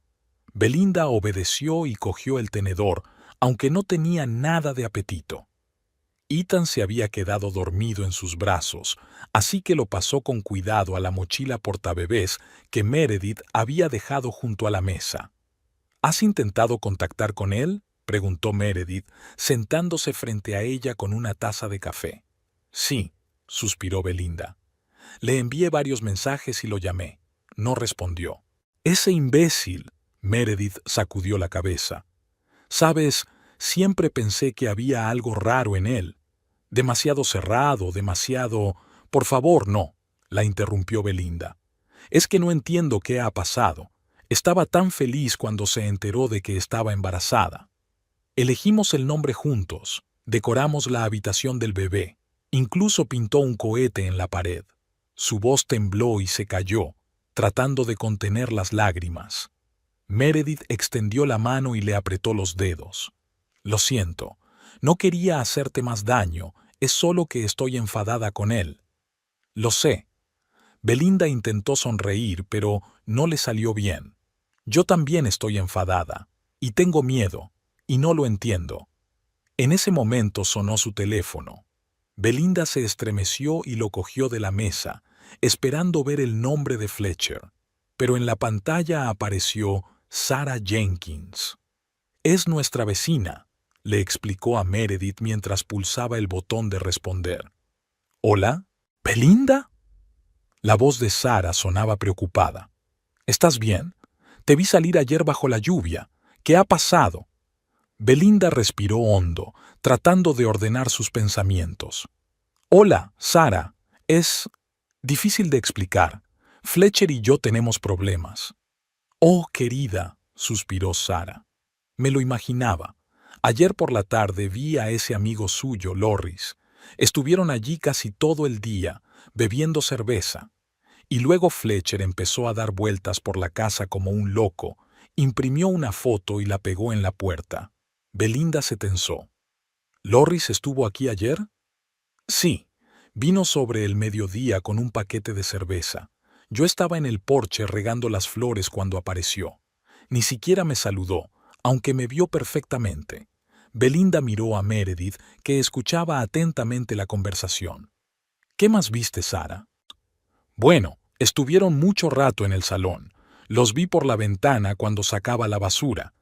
Belinda obedeció y cogió el tenedor, aunque no tenía nada de apetito. Ethan se había quedado dormido en sus brazos, así que lo pasó con cuidado a la mochila portabebés que Meredith había dejado junto a la mesa. «¿Has intentado contactar con él?», preguntó Meredith, sentándose frente a ella con una taza de café. «Sí», suspiró Belinda. «Le envié varios mensajes y lo llamé. No respondió». «Ese imbécil», Meredith sacudió la cabeza. «Sabes, siempre pensé que había algo raro en él. Demasiado cerrado, demasiado... Por favor, no», la interrumpió Belinda. «Es que no entiendo qué ha pasado. Estaba tan feliz cuando se enteró de que estaba embarazada. Elegimos el nombre juntos, decoramos la habitación del bebé, incluso pintó un cohete en la pared». Su voz tembló y se cayó, tratando de contener las lágrimas. Meredith extendió la mano y le apretó los dedos. «Lo siento, no quería hacerte más daño, es solo que estoy enfadada con él». «Lo sé». Belinda intentó sonreír, pero no le salió bien. «Yo también estoy enfadada, y tengo miedo, y no lo entiendo». En ese momento sonó su teléfono. Belinda se estremeció y lo cogió de la mesa, esperando ver el nombre de Fletcher. Pero en la pantalla apareció Sarah Jenkins. «Es nuestra vecina», le explicó a Meredith mientras pulsaba el botón de responder. «¿Hola? ¿Belinda?» La voz de Sarah sonaba preocupada. «¿Estás bien? Te vi salir ayer bajo la lluvia. ¿Qué ha pasado?» Belinda respiró hondo, tratando de ordenar sus pensamientos. «Hola, Sarah. Es difícil de explicar. Fletcher y yo tenemos problemas». «Oh, querida», suspiró Sarah. «Me lo imaginaba. Ayer por la tarde vi a ese amigo suyo, Loris. Estuvieron allí casi todo el día, bebiendo cerveza. Y luego Fletcher empezó a dar vueltas por la casa como un loco, imprimió una foto y la pegó en la puerta». Belinda se tensó. «¿Loris estuvo aquí ayer?» «Sí. Vino sobre el mediodía con un paquete de cerveza. Yo estaba en el porche regando las flores cuando apareció. Ni siquiera me saludó, aunque me vio perfectamente». Belinda miró a Meredith, que escuchaba atentamente la conversación. «¿Qué más viste, Sarah?» «Bueno, estuvieron mucho rato en el salón. Los vi por la ventana cuando sacaba la basura.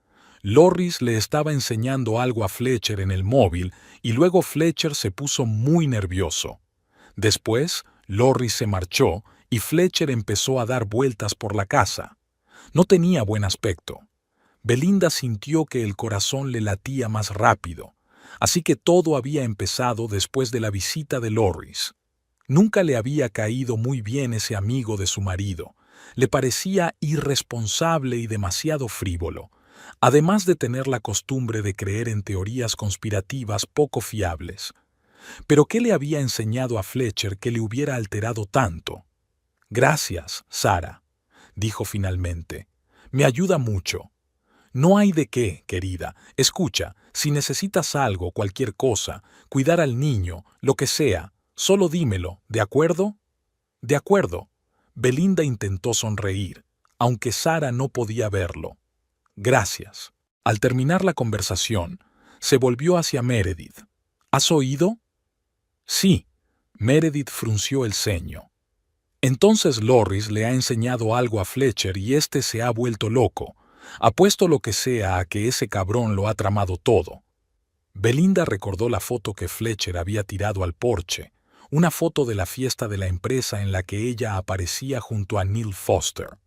Loris le estaba enseñando algo a Fletcher en el móvil y luego Fletcher se puso muy nervioso. Después, Loris se marchó y Fletcher empezó a dar vueltas por la casa. No tenía buen aspecto». Belinda sintió que el corazón le latía más rápido, así que todo había empezado después de la visita de Loris. Nunca le había caído muy bien ese amigo de su marido. Le parecía irresponsable y demasiado frívolo, además de tener la costumbre de creer en teorías conspirativas poco fiables. ¿Pero qué le había enseñado a Fletcher que le hubiera alterado tanto? «Gracias, Sarah», dijo finalmente. «Me ayuda mucho». «No hay de qué, querida. Escucha, si necesitas algo, cualquier cosa, cuidar al niño, lo que sea, solo dímelo, ¿de acuerdo?» «De acuerdo». Belinda intentó sonreír, aunque Sarah no podía verlo. «Gracias». Al terminar la conversación, se volvió hacia Meredith. «¿Has oído?» «Sí». Meredith frunció el ceño. «Entonces Loris le ha enseñado algo a Fletcher y éste se ha vuelto loco. Apuesto lo que sea a que ese cabrón lo ha tramado todo». Belinda recordó la foto que Fletcher había tirado al porche, una foto de la fiesta de la empresa en la que ella aparecía junto a Neil Foster.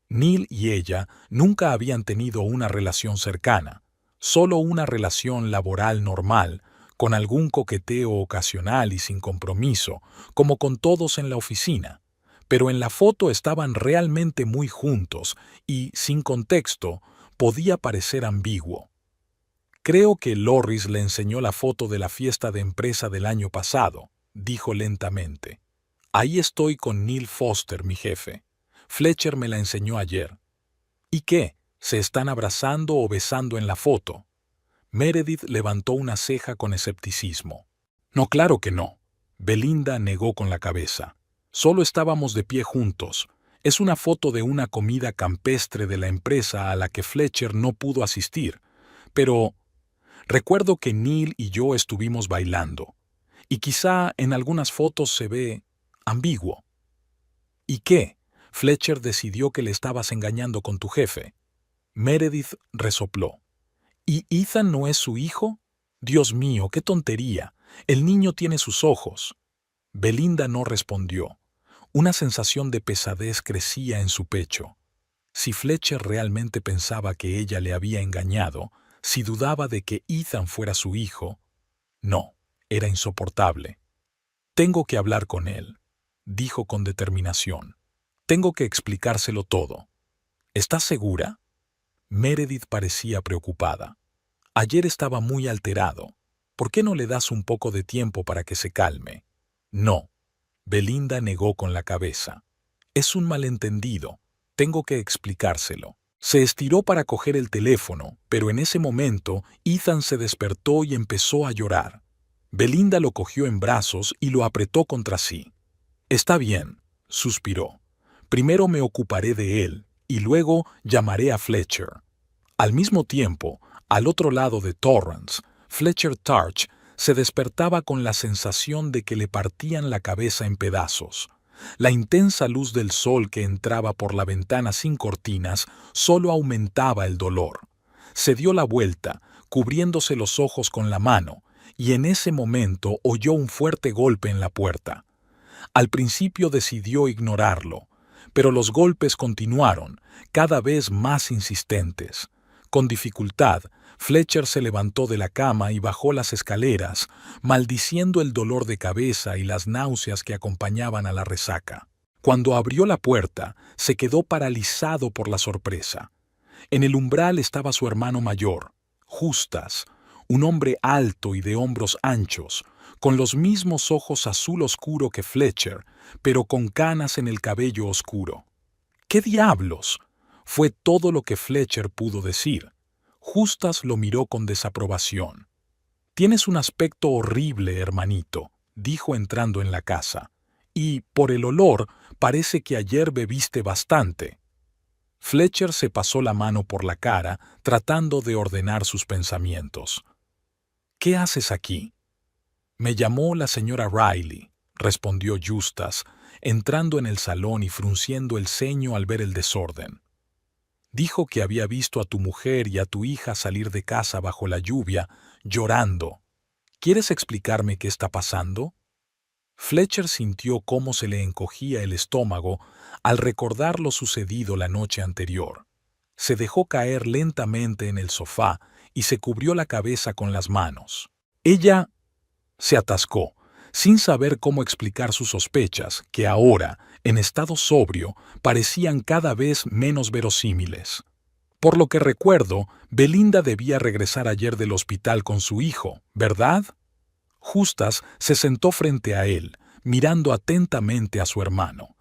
Neil y ella nunca habían tenido una relación cercana, solo una relación laboral normal, con algún coqueteo ocasional y sin compromiso, como con todos en la oficina. Pero en la foto estaban realmente muy juntos y, sin contexto, podía parecer ambiguo. Creo que Loris le enseñó la foto de la fiesta de empresa del año pasado, dijo lentamente. Ahí estoy con Neil Foster, mi jefe. Fletcher me la enseñó ayer. ¿Y qué? ¿Se están abrazando o besando en la foto? Meredith levantó una ceja con escepticismo. No, claro que no. Belinda negó con la cabeza. Solo estábamos de pie juntos. Es una foto de una comida campestre de la empresa a la que Fletcher no pudo asistir. Pero recuerdo que Neil y yo estuvimos bailando. Y quizá en algunas fotos se ve ambiguo. ¿Y qué? Fletcher decidió que le estabas engañando con tu jefe. Meredith resopló. ¿Y Ethan no es su hijo? Dios mío, qué tontería. El niño tiene sus ojos. Belinda no respondió. Una sensación de pesadez crecía en su pecho. Si Fletcher realmente pensaba que ella le había engañado, si dudaba de que Ethan fuera su hijo, no, era insoportable. Tengo que hablar con él, dijo con determinación. Tengo que explicárselo todo. ¿Estás segura? Meredith parecía preocupada. Ayer estaba muy alterado. ¿Por qué no le das un poco de tiempo para que se calme? No. Belinda negó con la cabeza. Es un malentendido. Tengo que explicárselo. Se estiró para coger el teléfono, pero en ese momento Ethan se despertó y empezó a llorar. Belinda lo cogió en brazos y lo apretó contra sí. Está bien, suspiró. Primero me ocuparé de él y luego llamaré a Fletcher. Al mismo tiempo, al otro lado de Torrance, Fletcher Tarch se despertaba con la sensación de que le partían la cabeza en pedazos. La intensa luz del sol que entraba por la ventana sin cortinas solo aumentaba el dolor. Se dio la vuelta, cubriéndose los ojos con la mano, y en ese momento oyó un fuerte golpe en la puerta. Al principio decidió ignorarlo, pero los golpes continuaron, cada vez más insistentes. Con dificultad, Fletcher se levantó de la cama y bajó las escaleras, maldiciendo el dolor de cabeza y las náuseas que acompañaban a la resaca. Cuando abrió la puerta, se quedó paralizado por la sorpresa. En el umbral estaba su hermano mayor, Justas, un hombre alto y de hombros anchos, con los mismos ojos azul oscuro que Fletcher, pero con canas en el cabello oscuro. ¿Qué diablos? Fue todo lo que Fletcher pudo decir. Justas lo miró con desaprobación. «Tienes un aspecto horrible, hermanito», dijo entrando en la casa. «Y, por el olor, parece que ayer bebiste bastante». Fletcher se pasó la mano por la cara, tratando de ordenar sus pensamientos. «¿Qué haces aquí?» «Me llamó la señora Riley», respondió Justas, entrando en el salón y frunciendo el ceño al ver el desorden. «Dijo que había visto a tu mujer y a tu hija salir de casa bajo la lluvia, llorando. ¿Quieres explicarme qué está pasando?» Fletcher sintió cómo se le encogía el estómago al recordar lo sucedido la noche anterior. Se dejó caer lentamente en el sofá y se cubrió la cabeza con las manos. Ella se atascó, sin saber cómo explicar sus sospechas, que ahora, en estado sobrio, parecían cada vez menos verosímiles. Por lo que recuerdo, Belinda debía regresar ayer del hospital con su hijo, ¿verdad? Justas se sentó frente a él, mirando atentamente a su hermano.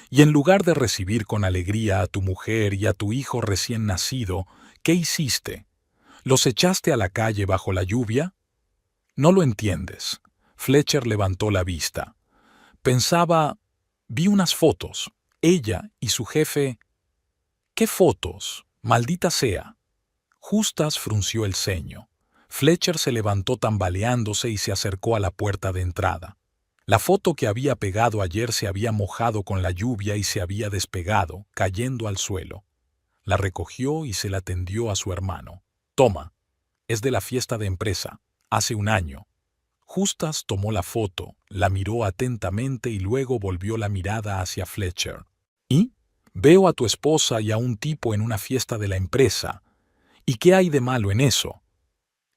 Y en lugar de recibir con alegría a tu mujer y a tu hijo recién nacido, ¿qué hiciste? ¿Los echaste a la calle bajo la lluvia? No lo entiendes. Fletcher levantó la vista. Pensaba, vi unas fotos, ella y su jefe. ¿Qué fotos? Maldita sea. Justas frunció el ceño. Fletcher se levantó tambaleándose y se acercó a la puerta de entrada. La foto que había pegado ayer se había mojado con la lluvia y se había despegado, cayendo al suelo. La recogió y se la tendió a su hermano. «Toma, es de la fiesta de empresa. hace un año. Justas tomó la foto, la miró atentamente y luego volvió la mirada hacia Fletcher. ¿Y? Veo a tu esposa y a un tipo en una fiesta de la empresa. ¿Y qué hay de malo en eso?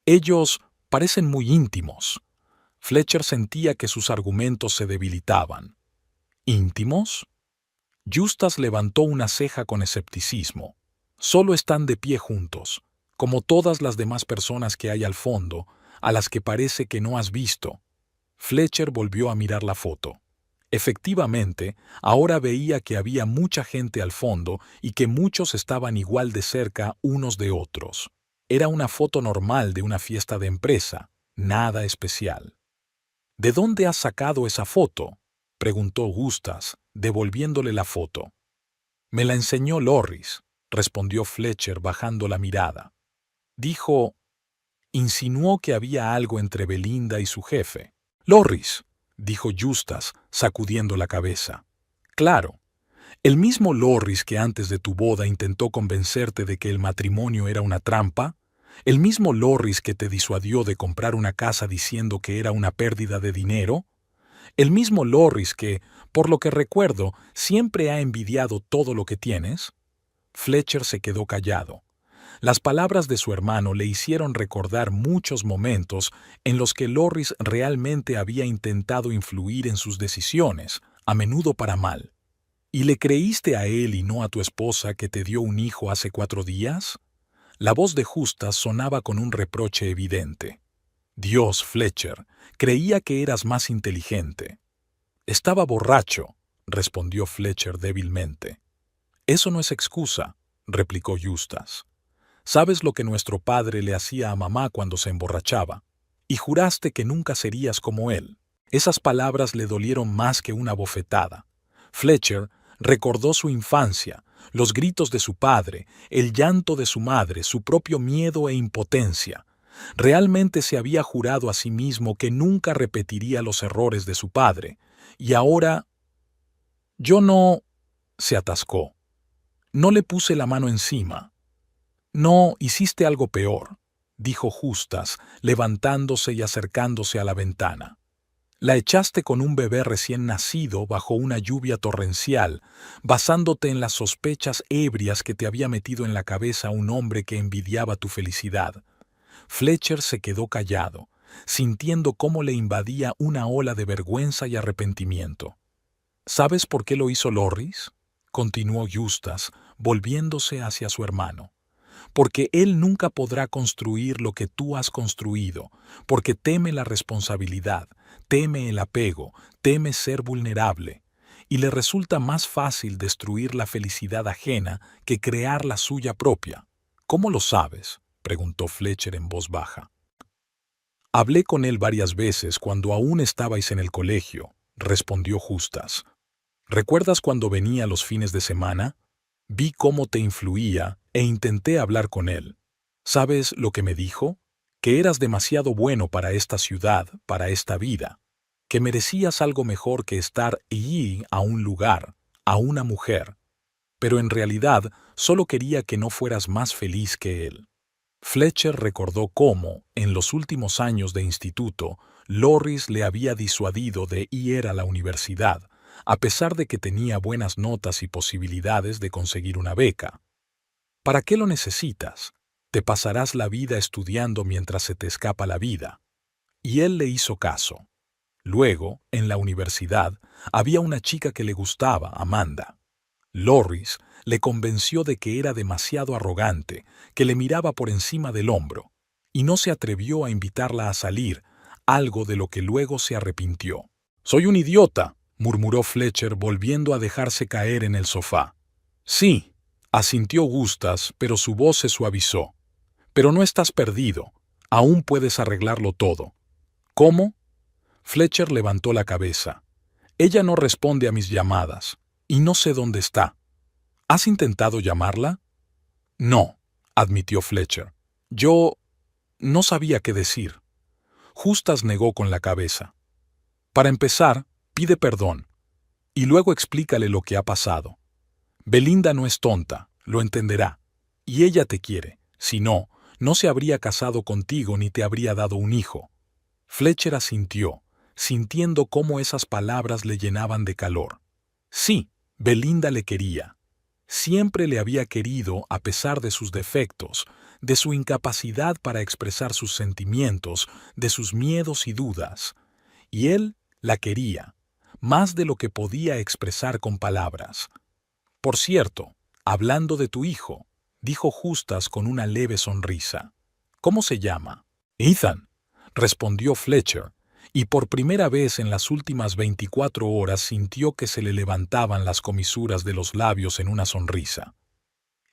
Ellos parecen muy íntimos. Fletcher sentía que sus argumentos se debilitaban. ¿Íntimos? Justas levantó una ceja con escepticismo. Solo están de pie juntos, como todas las demás personas que hay al fondo, a las que parece que no has visto. Fletcher volvió a mirar la foto. Efectivamente, ahora veía que había mucha gente al fondo y que muchos estaban igual de cerca unos de otros. Era una foto normal de una fiesta de empresa, nada especial. ¿De dónde has sacado esa foto?, preguntó Justas, devolviéndole la foto. Me la enseñó Loris, respondió Fletcher bajando la mirada. Insinuó que había algo entre Belinda y su jefe. Loris, dijo Justas, sacudiendo la cabeza. Claro, el mismo Loris que antes de tu boda intentó convencerte de que el matrimonio era una trampa, el mismo Loris que te disuadió de comprar una casa diciendo que era una pérdida de dinero, el mismo Loris que, por lo que recuerdo, siempre ha envidiado todo lo que tienes. Fletcher se quedó callado. Las palabras de su hermano le hicieron recordar muchos momentos en los que Loris realmente había intentado influir en sus decisiones, a menudo para mal. ¿Y le creíste a él y no a tu esposa que te dio un hijo hace 4 días? La voz de Justas sonaba con un reproche evidente. Dios, Fletcher, creía que eras más inteligente. Estaba borracho, respondió Fletcher débilmente. Eso no es excusa, replicó Justas. Sabes lo que nuestro padre le hacía a mamá cuando se emborrachaba, y juraste que nunca serías como él. Esas palabras le dolieron más que una bofetada. Fletcher recordó su infancia, los gritos de su padre, el llanto de su madre, su propio miedo e impotencia. Realmente se había jurado a sí mismo que nunca repetiría los errores de su padre, y ahora... Yo no... se atascó. No le puse la mano encima. No, hiciste algo peor, dijo Justas, levantándose y acercándose a la ventana. La echaste con un bebé recién nacido bajo una lluvia torrencial, basándote en las sospechas ebrias que te había metido en la cabeza un hombre que envidiaba tu felicidad. Fletcher se quedó callado, sintiendo cómo le invadía una ola de vergüenza y arrepentimiento. ¿Sabes por qué lo hizo Loris?, continuó Justas, volviéndose hacia su hermano. Porque él nunca podrá construir lo que tú has construido, porque teme la responsabilidad, teme el apego, teme ser vulnerable, y le resulta más fácil destruir la felicidad ajena que crear la suya propia. ¿Cómo lo sabes?, preguntó Fletcher en voz baja. Hablé con él varias veces cuando aún estabais en el colegio, respondió Justas. ¿Recuerdas cuando venía los fines de semana? Vi cómo te influía e intenté hablar con él. ¿Sabes lo que me dijo? Que eras demasiado bueno para esta ciudad, para esta vida, que merecías algo mejor que estar allí a un lugar, a una mujer. Pero en realidad solo quería que no fueras más feliz que él. Fletcher recordó cómo, en los últimos años de instituto, Loris le había disuadido de ir a la universidad, a pesar de que tenía buenas notas y posibilidades de conseguir una beca. ¿Para qué lo necesitas? Te pasarás la vida estudiando mientras se te escapa la vida. Y él le hizo caso. Luego, en la universidad, había una chica que le gustaba, Amanda. Loris le convenció de que era demasiado arrogante, que le miraba por encima del hombro, y no se atrevió a invitarla a salir, algo de lo que luego se arrepintió. «Soy un idiota», murmuró Fletcher volviendo a dejarse caer en el sofá. «Sí», asintió Justas, pero su voz se suavizó. «Pero no estás perdido. Aún puedes arreglarlo todo». «¿Cómo?» Fletcher levantó la cabeza. «Ella no responde a mis llamadas, y no sé dónde está». «¿Has intentado llamarla?» «No», admitió Fletcher. «Yo no sabía qué decir». Justas negó con la cabeza. «Para empezar, pide perdón, y luego explícale lo que ha pasado. Belinda no es tonta, lo entenderá, y ella te quiere. Si no, no se habría casado contigo ni te habría dado un hijo. Fletcher asintió, sintiendo cómo esas palabras le llenaban de calor. Sí, Belinda le quería. Siempre le había querido a pesar de sus defectos, de su incapacidad para expresar sus sentimientos, de sus miedos y dudas. Y él la quería, más de lo que podía expresar con palabras. Por cierto, hablando de tu hijo, dijo Justas con una leve sonrisa. ¿Cómo se llama? Ethan, respondió Fletcher, y por primera vez en las últimas 24 horas sintió que se le levantaban las comisuras de los labios en una sonrisa.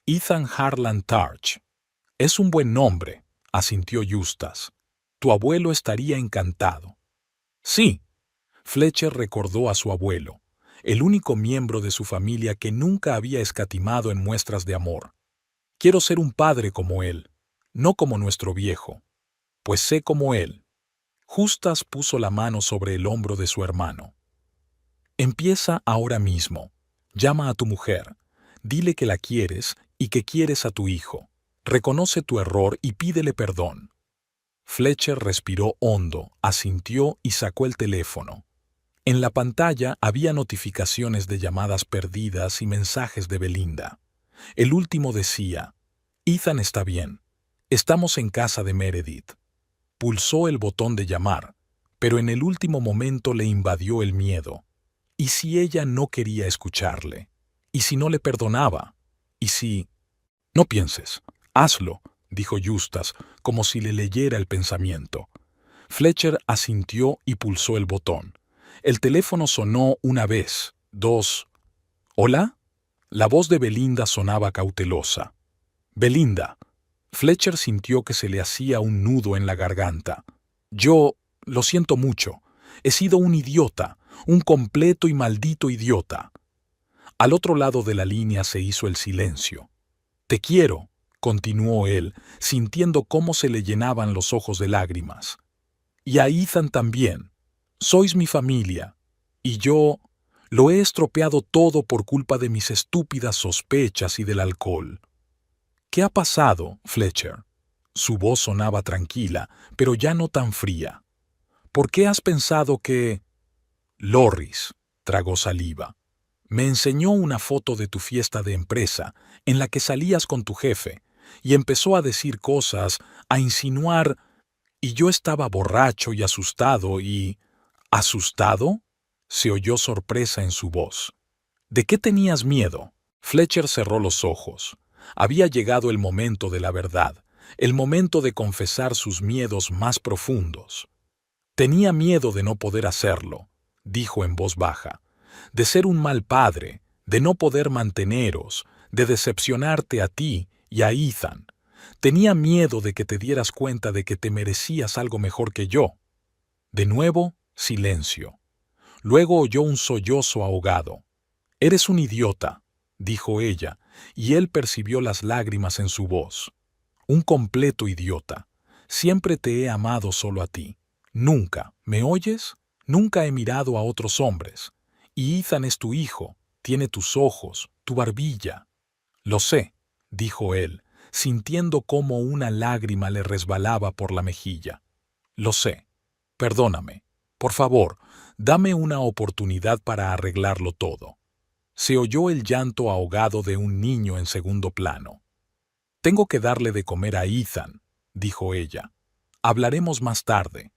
Ethan Harlan Tarch. Es un buen nombre, asintió Justas. Tu abuelo estaría encantado. Sí, Fletcher recordó a su abuelo, el único miembro de su familia que nunca había escatimado en muestras de amor. Quiero ser un padre como él, no como nuestro viejo, pues sé como él. Justas puso la mano sobre el hombro de su hermano. Empieza ahora mismo. Llama a tu mujer. Dile que la quieres y que quieres a tu hijo. Reconoce tu error y pídele perdón. Fletcher respiró hondo, asintió y sacó el teléfono. En la pantalla había notificaciones de llamadas perdidas y mensajes de Belinda. El último decía: Ethan está bien. Estamos en casa de Meredith. Pulsó el botón de llamar, pero en el último momento le invadió el miedo. ¿Y si ella no quería escucharle? ¿Y si no le perdonaba? ¿Y si... No pienses, hazlo, dijo Justas, como si le leyera el pensamiento. Fletcher asintió y pulsó el botón. El teléfono sonó una vez, dos. ¿Hola? La voz de Belinda sonaba cautelosa. Belinda. Fletcher sintió que se le hacía un nudo en la garganta. Yo lo siento mucho. He sido un idiota, un completo y maldito idiota. Al otro lado de la línea se hizo el silencio. Te quiero, continuó él, sintiendo cómo se le llenaban los ojos de lágrimas. Y a Ethan también. Sois mi familia. Y yo lo he estropeado todo por culpa de mis estúpidas sospechas y del alcohol. ¿Qué ha pasado, Fletcher? Su voz sonaba tranquila, pero ya no tan fría. ¿Por qué has pensado que... Lorris, tragó saliva. Me enseñó una foto de tu fiesta de empresa, en la que salías con tu jefe, y empezó a decir cosas, a insinuar, y yo estaba borracho y asustado y... ¿Asustado? Se oyó sorpresa en su voz. ¿De qué tenías miedo? Fletcher cerró los ojos. Había llegado el momento de la verdad, el momento de confesar sus miedos más profundos. Tenía miedo de no poder hacerlo, dijo en voz baja, de ser un mal padre, de no poder manteneros, de decepcionarte a ti y a Ethan. Tenía miedo de que te dieras cuenta de que te merecías algo mejor que yo. De nuevo, silencio. Luego oyó un sollozo ahogado. Eres un idiota, dijo ella, y él percibió las lágrimas en su voz. Un completo idiota. Siempre te he amado solo a ti. Nunca, ¿me oyes? Nunca he mirado a otros hombres. Y Ethan es tu hijo, tiene tus ojos, tu barbilla. Lo sé, dijo él, sintiendo cómo una lágrima le resbalaba por la mejilla. Lo sé. Perdóname. Por favor, dame una oportunidad para arreglarlo todo. Se oyó el llanto ahogado de un niño en segundo plano. Tengo que darle de comer a Ethan, dijo ella. Hablaremos más tarde.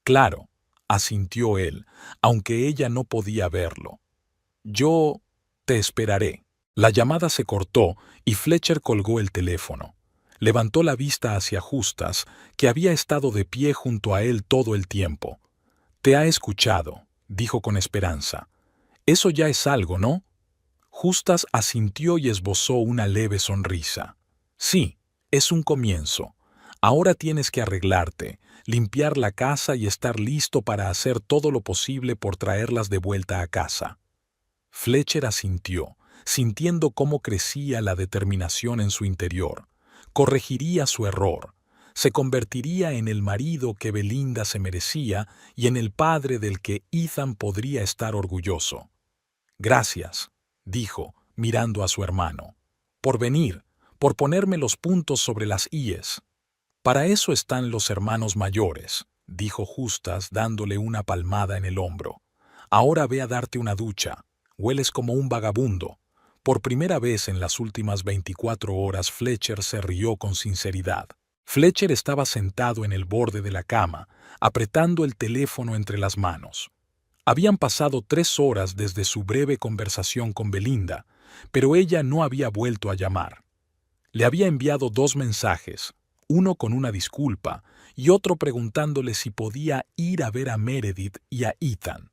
Claro, asintió él, aunque ella no podía verlo. Yo te esperaré. La llamada se cortó y Fletcher colgó el teléfono. Levantó la vista hacia Justas, que había estado de pie junto a él todo el tiempo. Te ha escuchado, dijo con esperanza. Eso ya es algo, ¿no? Justas asintió y esbozó una leve sonrisa. Sí, es un comienzo. Ahora tienes que arreglarte, limpiar la casa y estar listo para hacer todo lo posible por traerlas de vuelta a casa. Fletcher asintió, sintiendo cómo crecía la determinación en su interior. Corregiría su error. Se convertiría en el marido que Belinda se merecía y en el padre del que Ethan podría estar orgulloso. Gracias, dijo, mirando a su hermano, por venir, por ponerme los puntos sobre las íes. Para eso están los hermanos mayores, dijo Justas dándole una palmada en el hombro. Ahora ve a darte una ducha. Hueles como un vagabundo. Por primera vez en las últimas 24 horas Fletcher se rió con sinceridad. Fletcher estaba sentado en el borde de la cama, apretando el teléfono entre las manos. Habían pasado 3 horas desde su breve conversación con Belinda, pero ella no había vuelto a llamar. Le había enviado 2 mensajes, uno con una disculpa y otro preguntándole si podía ir a ver a Meredith y a Ethan.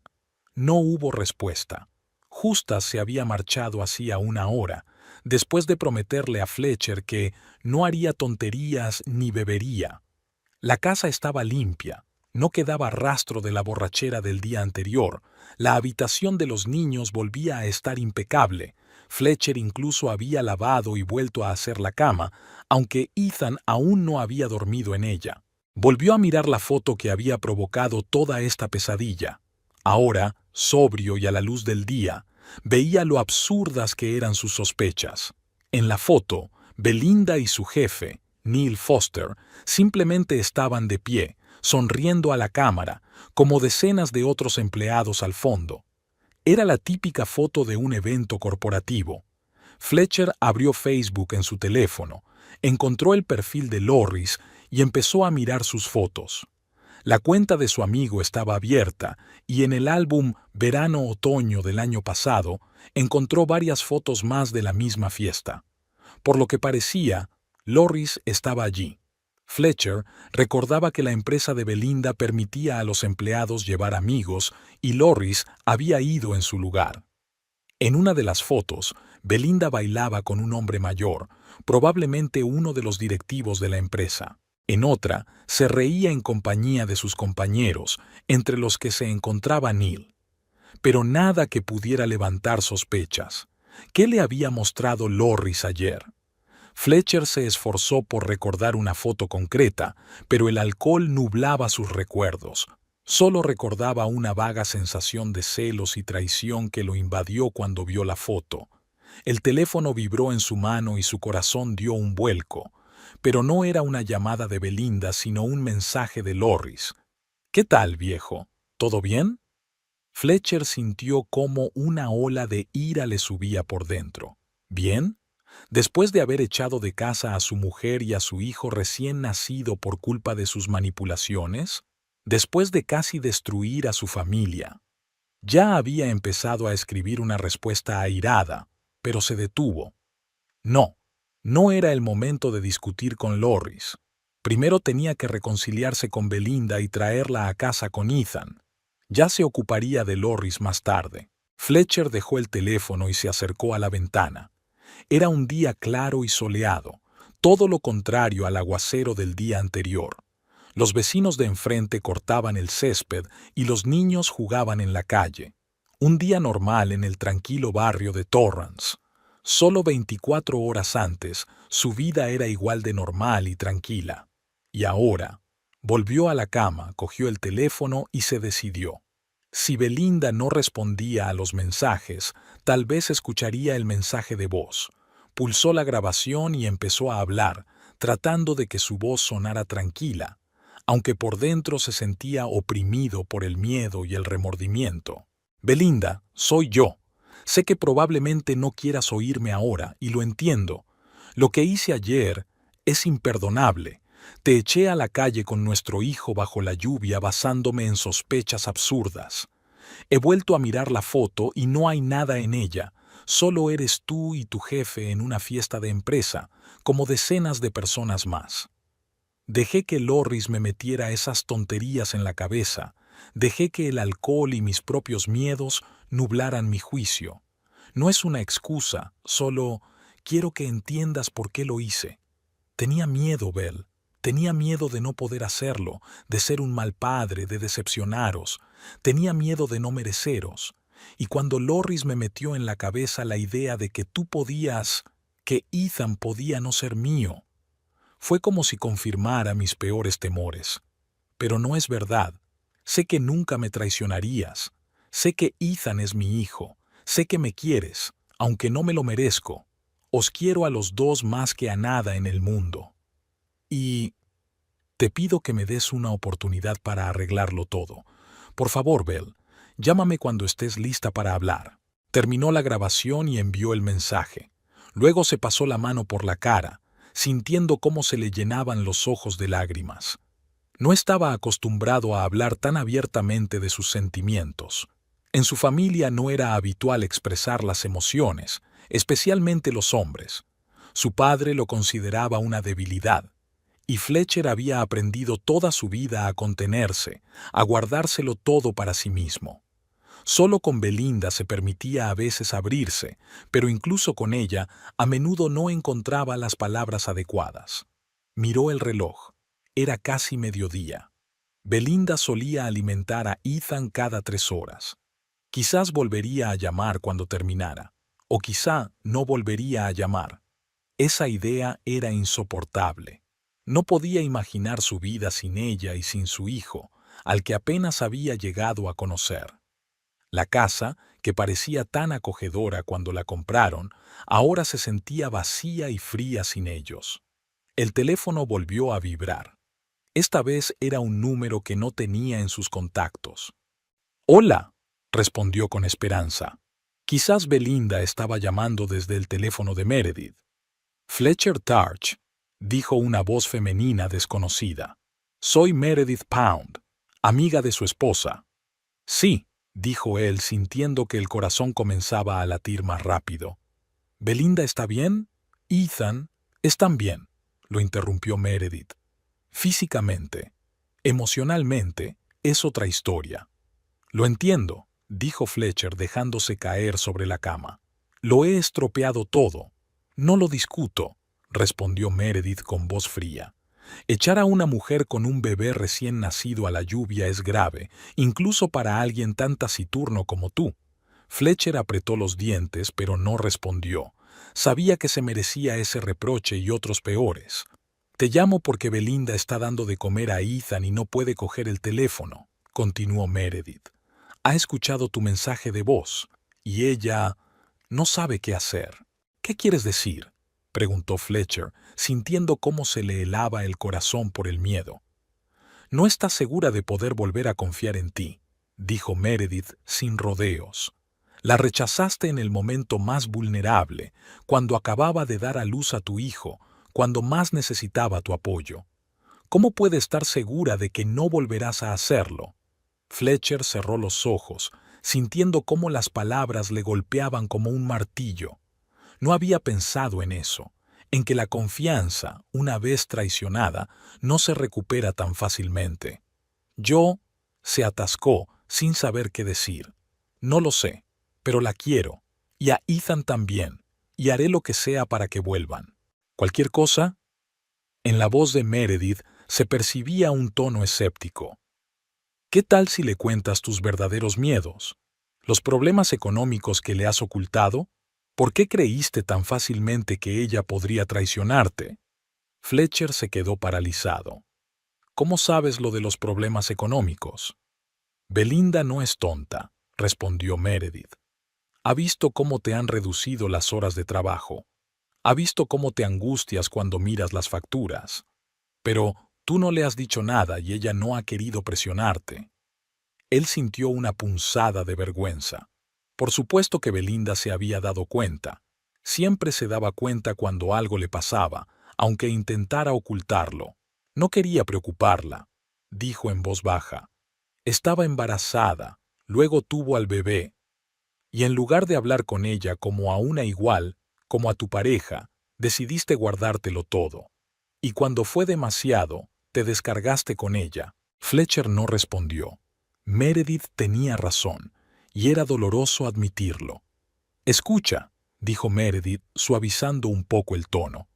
No hubo respuesta. Justas se había marchado hacía 1 hora, después de prometerle a Fletcher que no haría tonterías ni bebería. La casa estaba limpia, no quedaba rastro de la borrachera del día anterior, la habitación de los niños volvía a estar impecable, Fletcher incluso había lavado y vuelto a hacer la cama, aunque Ethan aún no había dormido en ella. Volvió a mirar la foto que había provocado toda esta pesadilla. Ahora, sobrio y a la luz del día, veía lo absurdas que eran sus sospechas. En la foto, Belinda y su jefe, Neil Foster, simplemente estaban de pie, sonriendo a la cámara, como decenas de otros empleados al fondo. Era la típica foto de un evento corporativo. Fletcher abrió Facebook en su teléfono, encontró el perfil de Loris y empezó a mirar sus fotos. La cuenta de su amigo estaba abierta y en el álbum Verano-Otoño del año pasado encontró varias fotos más de la misma fiesta. Por lo que parecía, Loris estaba allí. Fletcher recordaba que la empresa de Belinda permitía a los empleados llevar amigos y Loris había ido en su lugar. En una de las fotos, Belinda bailaba con un hombre mayor, probablemente uno de los directivos de la empresa. En otra, se reía en compañía de sus compañeros, entre los que se encontraba Neil. Pero nada que pudiera levantar sospechas. ¿Qué le había mostrado Loris ayer? Fletcher se esforzó por recordar una foto concreta, pero el alcohol nublaba sus recuerdos. Solo recordaba una vaga sensación de celos y traición que lo invadió cuando vio la foto. El teléfono vibró en su mano y su corazón dio un vuelco. Pero no era una llamada de Belinda, sino un mensaje de Loris. «¿Qué tal, viejo? ¿Todo bien?» Fletcher sintió cómo una ola de ira le subía por dentro. ¿Bien? Después de haber echado de casa a su mujer y a su hijo recién nacido por culpa de sus manipulaciones, después de casi destruir a su familia. Ya había empezado a escribir una respuesta airada, pero se detuvo. No, no era el momento de discutir con Loris. Primero tenía que reconciliarse con Belinda y traerla a casa con Ethan. Ya se ocuparía de Loris más tarde. Fletcher dejó el teléfono y se acercó a la ventana. Era un día claro y soleado, todo lo contrario al aguacero del día anterior. Los vecinos de enfrente cortaban el césped y los niños jugaban en la calle. Un día normal en el tranquilo barrio de Torrance. Solo 24 horas antes, su vida era igual de normal y tranquila. Y ahora, volvió a la cama, cogió el teléfono y se decidió. Si Belinda no respondía a los mensajes, tal vez escucharía el mensaje de voz. Pulsó la grabación y empezó a hablar, tratando de que su voz sonara tranquila, aunque por dentro se sentía oprimido por el miedo y el remordimiento. «Belinda, soy yo. Sé que probablemente no quieras oírme ahora, y lo entiendo. Lo que hice ayer es imperdonable. Te eché a la calle con nuestro hijo bajo la lluvia basándome en sospechas absurdas. He vuelto a mirar la foto y no hay nada en ella. Solo eres tú y tu jefe en una fiesta de empresa, como decenas de personas más. Dejé que Loris me metiera esas tonterías en la cabeza. Dejé que el alcohol y mis propios miedos nublaran mi juicio. No es una excusa, solo quiero que entiendas por qué lo hice. Tenía miedo, Belle. Tenía miedo de no poder hacerlo, de ser un mal padre, de decepcionaros. Tenía miedo de no mereceros. Y cuando Loris me metió en la cabeza la idea de que tú podías, que Ethan podía no ser mío, fue como si confirmara mis peores temores. Pero no es verdad. Sé que nunca me traicionarías. Sé que Ethan es mi hijo. Sé que me quieres, aunque no me lo merezco. Os quiero a los dos más que a nada en el mundo. Y Te pido que me des una oportunidad para arreglarlo todo. Por favor, Belle, llámame cuando estés lista para hablar. Terminó la grabación y envió el mensaje. Luego se pasó la mano por la cara, sintiendo cómo se le llenaban los ojos de lágrimas. No estaba acostumbrado a hablar tan abiertamente de sus sentimientos. En su familia no era habitual expresar las emociones, especialmente los hombres. Su padre lo consideraba una debilidad, y Fletcher había aprendido toda su vida a contenerse, a guardárselo todo para sí mismo. Solo con Belinda se permitía a veces abrirse, pero incluso con ella a menudo no encontraba las palabras adecuadas. Miró el reloj. Era casi mediodía. Belinda solía alimentar a Ethan cada 3 horas. Quizás volvería a llamar cuando terminara, o quizá no volvería a llamar. Esa idea era insoportable. No podía imaginar su vida sin ella y sin su hijo, al que apenas había llegado a conocer. La casa, que parecía tan acogedora cuando la compraron, ahora se sentía vacía y fría sin ellos. El teléfono volvió a vibrar. Esta vez era un número que no tenía en sus contactos. «Hola», respondió con esperanza. Quizás Belinda estaba llamando desde el teléfono de Meredith. «Fletcher Tarch», dijo una voz femenina desconocida. «Soy Meredith Pound, amiga de su esposa». «Sí», dijo él sintiendo que el corazón comenzaba a latir más rápido. «¿Belinda está bien? Ethan, ¿están bien?», lo interrumpió Meredith. «Físicamente. Emocionalmente, es otra historia». «Lo entiendo», dijo Fletcher dejándose caer sobre la cama. «Lo he estropeado todo». «No lo discuto», respondió Meredith con voz fría. «Echar a una mujer con un bebé recién nacido a la lluvia es grave, incluso para alguien tan taciturno como tú». Fletcher apretó los dientes, pero no respondió. Sabía que se merecía ese reproche y otros peores. «Te llamo porque Belinda está dando de comer a Ethan y no puede coger el teléfono», continuó Meredith. «Ha escuchado tu mensaje de voz, y ella no sabe qué hacer». «¿Qué quieres decir?», preguntó Fletcher, sintiendo cómo se le helaba el corazón por el miedo. «No está segura de poder volver a confiar en ti», dijo Meredith sin rodeos. «La rechazaste en el momento más vulnerable, cuando acababa de dar a luz a tu hijo, cuando más necesitaba tu apoyo. ¿Cómo puede estar segura de que no volverás a hacerlo?». Fletcher cerró los ojos, sintiendo cómo las palabras le golpeaban como un martillo. No había pensado en eso, en que la confianza, una vez traicionada, no se recupera tan fácilmente. Se atascó, sin saber qué decir. «No lo sé, pero la quiero, y a Ethan también, y haré lo que sea para que vuelvan». «¿Cualquier cosa?». En la voz de Meredith se percibía un tono escéptico. «¿Qué tal si le cuentas tus verdaderos miedos? ¿Los problemas económicos que le has ocultado? ¿Por qué creíste tan fácilmente que ella podría traicionarte?». Fletcher se quedó paralizado. «¿Cómo sabes lo de los problemas económicos?». «Belinda no es tonta», respondió Meredith. «Ha visto cómo te han reducido las horas de trabajo. Ha visto cómo te angustias cuando miras las facturas. Pero tú no le has dicho nada y ella no ha querido presionarte». Él sintió una punzada de vergüenza. Por supuesto que Belinda se había dado cuenta. Siempre se daba cuenta cuando algo le pasaba, aunque intentara ocultarlo. No quería preocuparla, dijo en voz baja. Estaba embarazada, luego tuvo al bebé. Y en lugar de hablar con ella como a una igual, como a tu pareja, decidiste guardártelo todo. Y cuando fue demasiado, te descargaste con ella». Fletcher no respondió. Meredith tenía razón, y era doloroso admitirlo. «Escucha», dijo Meredith, suavizando un poco el tono.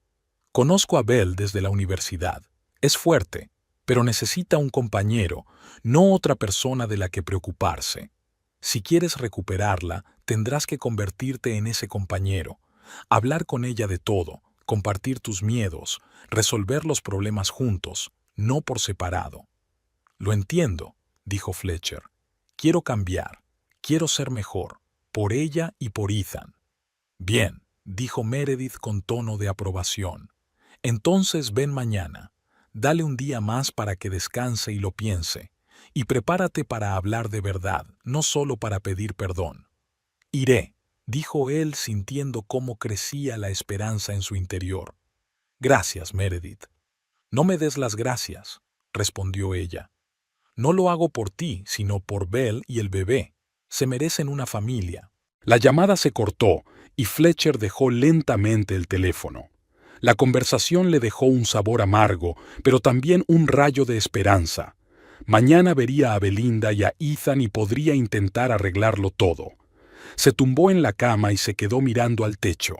«Conozco a Belle desde la universidad. Es fuerte, pero necesita un compañero, no otra persona de la que preocuparse. Si quieres recuperarla, tendrás que convertirte en ese compañero, hablar con ella de todo, compartir tus miedos, resolver los problemas juntos, no por separado». «Lo entiendo», dijo Fletcher. «Quiero cambiar, quiero ser mejor, por ella y por Ethan». «Bien», dijo Meredith con tono de aprobación. «Entonces ven mañana. Dale un día más para que descanse y lo piense, y prepárate para hablar de verdad, no solo para pedir perdón. Iré, dijo él sintiendo cómo crecía la esperanza en su interior. Gracias, Meredith. No me des las gracias, respondió ella. No lo hago por ti, sino por Belle y el bebé. Se merecen una familia. La llamada se cortó y Fletcher dejó lentamente el teléfono. La conversación le dejó un sabor amargo, pero también un rayo de esperanza. Mañana vería a Belinda y a Ethan y podría intentar arreglarlo todo. Se tumbó en la cama y se quedó mirando al techo.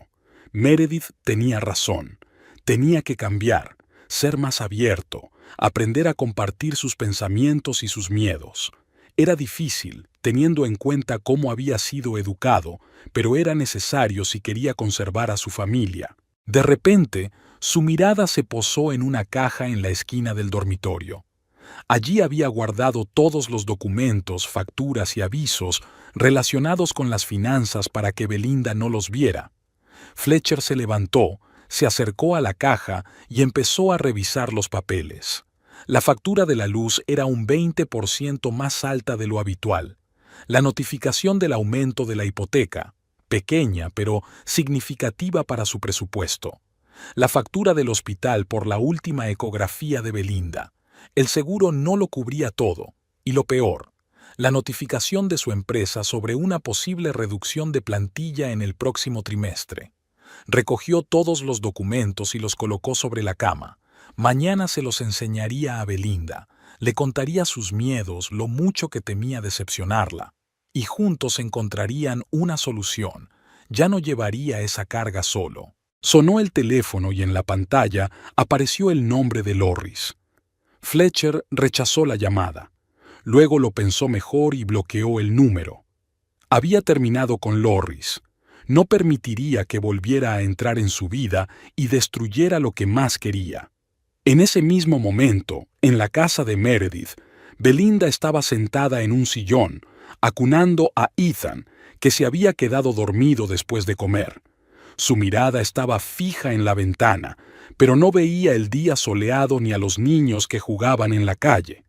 Meredith tenía razón. Tenía que cambiar, ser más abierto, aprender a compartir sus pensamientos y sus miedos. Era difícil, teniendo en cuenta cómo había sido educado, pero era necesario si quería conservar a su familia. De repente, su mirada se posó en una caja en la esquina del dormitorio. Allí había guardado todos los documentos, facturas y avisos relacionados con las finanzas para que Belinda no los viera. Fletcher se levantó, se acercó a la caja y empezó a revisar los papeles. La factura de la luz era un 20% más alta de lo habitual. La notificación del aumento de la hipoteca, pequeña pero significativa para su presupuesto. La factura del hospital por la última ecografía de Belinda. El seguro no lo cubría todo. Y lo peor, la notificación de su empresa sobre una posible reducción de plantilla en el próximo trimestre. Recogió todos los documentos y los colocó sobre la cama. Mañana se los enseñaría a Belinda. Le contaría sus miedos, lo mucho que temía decepcionarla. Y juntos encontrarían una solución. Ya no llevaría esa carga solo. Sonó el teléfono y en la pantalla apareció el nombre de Lorris. Fletcher rechazó la llamada. Luego lo pensó mejor y bloqueó el número. Había terminado con Lorris. No permitiría que volviera a entrar en su vida y destruyera lo que más quería. En ese mismo momento, en la casa de Meredith, Belinda estaba sentada en un sillón, acunando a Ethan, que se había quedado dormido después de comer. Su mirada estaba fija en la ventana, pero no veía el día soleado ni a los niños que jugaban en la calle.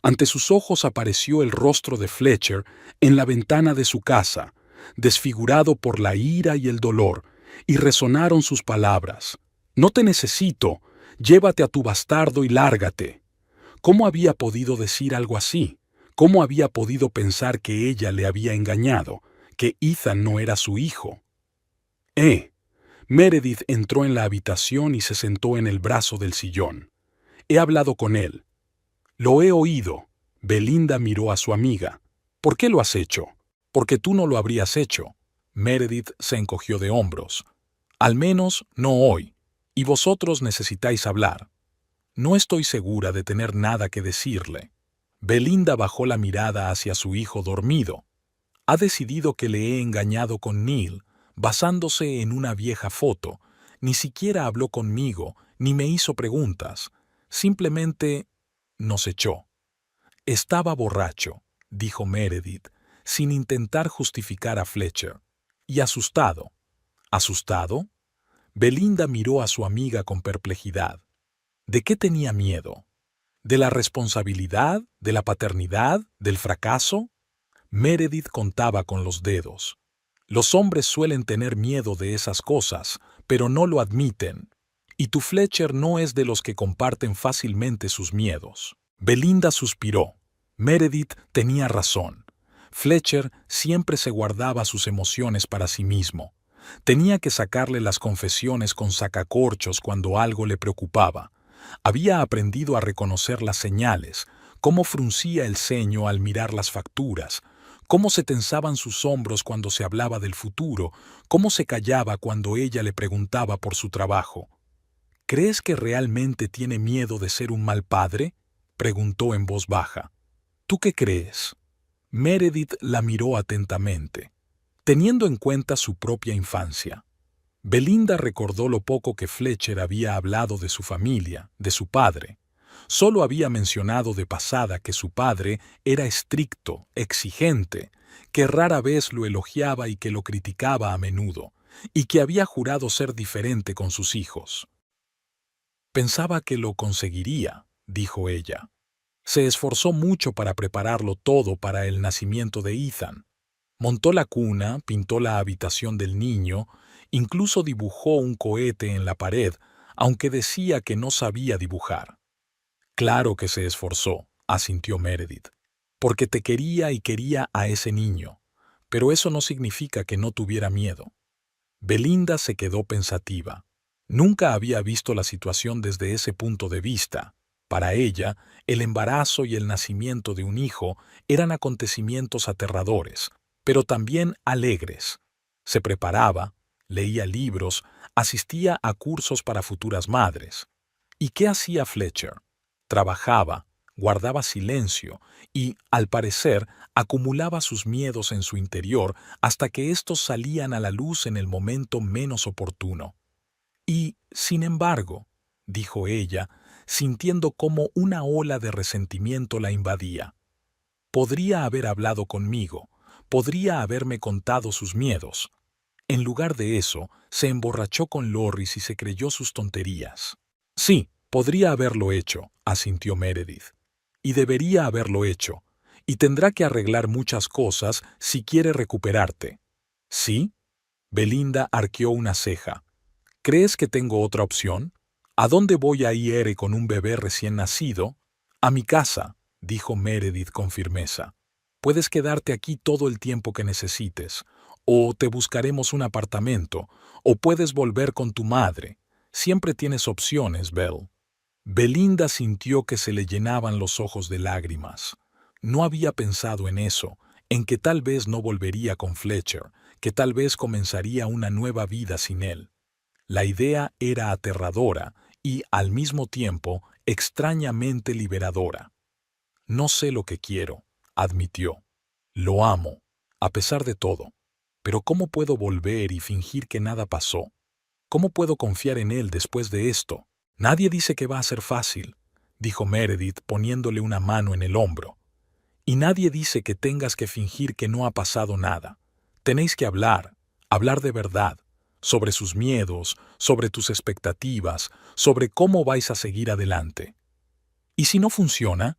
Ante sus ojos apareció el rostro de Fletcher en la ventana de su casa, desfigurado por la ira y el dolor, y resonaron sus palabras. «No te necesito, llévate a tu bastardo y lárgate». ¿Cómo había podido decir algo así? ¿Cómo había podido pensar que ella le había engañado, que Ethan no era su hijo? Meredith entró en la habitación y se sentó en el brazo del sillón. «He hablado con él». «Lo he oído». Belinda miró a su amiga. «¿Por qué lo has hecho?» «Porque tú no lo habrías hecho». Meredith se encogió de hombros. «Al menos no hoy. Y vosotros necesitáis hablar». «No estoy segura de tener nada que decirle». Belinda bajó la mirada hacia su hijo dormido. «Ha decidido que le he engañado con Neil, basándose en una vieja foto. Ni siquiera habló conmigo, ni me hizo preguntas. Simplemente nos echó». «Estaba borracho», dijo Meredith, sin intentar justificar a Fletcher. «Y asustado». «¿Asustado?» Belinda miró a su amiga con perplejidad. ¿De qué tenía miedo? ¿De la responsabilidad? ¿De la paternidad? ¿Del fracaso? Meredith contaba con los dedos. Los hombres suelen tener miedo de esas cosas, pero no lo admiten. Y tu Fletcher no es de los que comparten fácilmente sus miedos. Belinda suspiró. Meredith tenía razón. Fletcher siempre se guardaba sus emociones para sí mismo. Tenía que sacarle las confesiones con sacacorchos cuando algo le preocupaba. Había aprendido a reconocer las señales, cómo fruncía el ceño al mirar las facturas, cómo se tensaban sus hombros cuando se hablaba del futuro, cómo se callaba cuando ella le preguntaba por su trabajo. «¿Crees que realmente tiene miedo de ser un mal padre?», preguntó en voz baja. «¿Tú qué crees?». Meredith la miró atentamente, teniendo en cuenta su propia infancia. Belinda recordó lo poco que Fletcher había hablado de su familia, de su padre. Solo había mencionado de pasada que su padre era estricto, exigente, que rara vez lo elogiaba y que lo criticaba a menudo, y que había jurado ser diferente con sus hijos. Pensaba que lo conseguiría, dijo ella. Se esforzó mucho para prepararlo todo para el nacimiento de Ethan. Montó la cuna, pintó la habitación del niño, incluso dibujó un cohete en la pared, aunque decía que no sabía dibujar. Claro que se esforzó, asintió Meredith, porque te quería y quería a ese niño, pero eso no significa que no tuviera miedo. Belinda se quedó pensativa. Nunca había visto la situación desde ese punto de vista. Para ella, el embarazo y el nacimiento de un hijo eran acontecimientos aterradores, pero también alegres. Se preparaba, leía libros, asistía a cursos para futuras madres. ¿Y qué hacía Fletcher? Trabajaba, guardaba silencio y, al parecer, acumulaba sus miedos en su interior hasta que éstos salían a la luz en el momento menos oportuno. Y, sin embargo, dijo ella, sintiendo cómo una ola de resentimiento la invadía, podría haber hablado conmigo, podría haberme contado sus miedos. En lugar de eso, se emborrachó con Loris y se creyó sus tonterías. Sí, podría haberlo hecho, asintió Meredith. Y debería haberlo hecho. Y tendrá que arreglar muchas cosas si quiere recuperarte. ¿Sí? Belinda arqueó una ceja. ¿Crees que tengo otra opción? ¿A dónde voy a ir con un bebé recién nacido? A mi casa, dijo Meredith con firmeza. Puedes quedarte aquí todo el tiempo que necesites, o te buscaremos un apartamento, o puedes volver con tu madre. Siempre tienes opciones, Belle. Belinda sintió que se le llenaban los ojos de lágrimas. No había pensado en eso, en que tal vez no volvería con Fletcher, que tal vez comenzaría una nueva vida sin él. La idea era aterradora y, al mismo tiempo, extrañamente liberadora. No sé lo que quiero, admitió. Lo amo, a pesar de todo. Pero ¿cómo puedo volver y fingir que nada pasó? ¿Cómo puedo confiar en él después de esto? Nadie dice que va a ser fácil, dijo Meredith poniéndole una mano en el hombro. Y nadie dice que tengas que fingir que no ha pasado nada. Tenéis que hablar, hablar de verdad, sobre sus miedos, sobre tus expectativas, sobre cómo vais a seguir adelante. ¿Y si no funciona?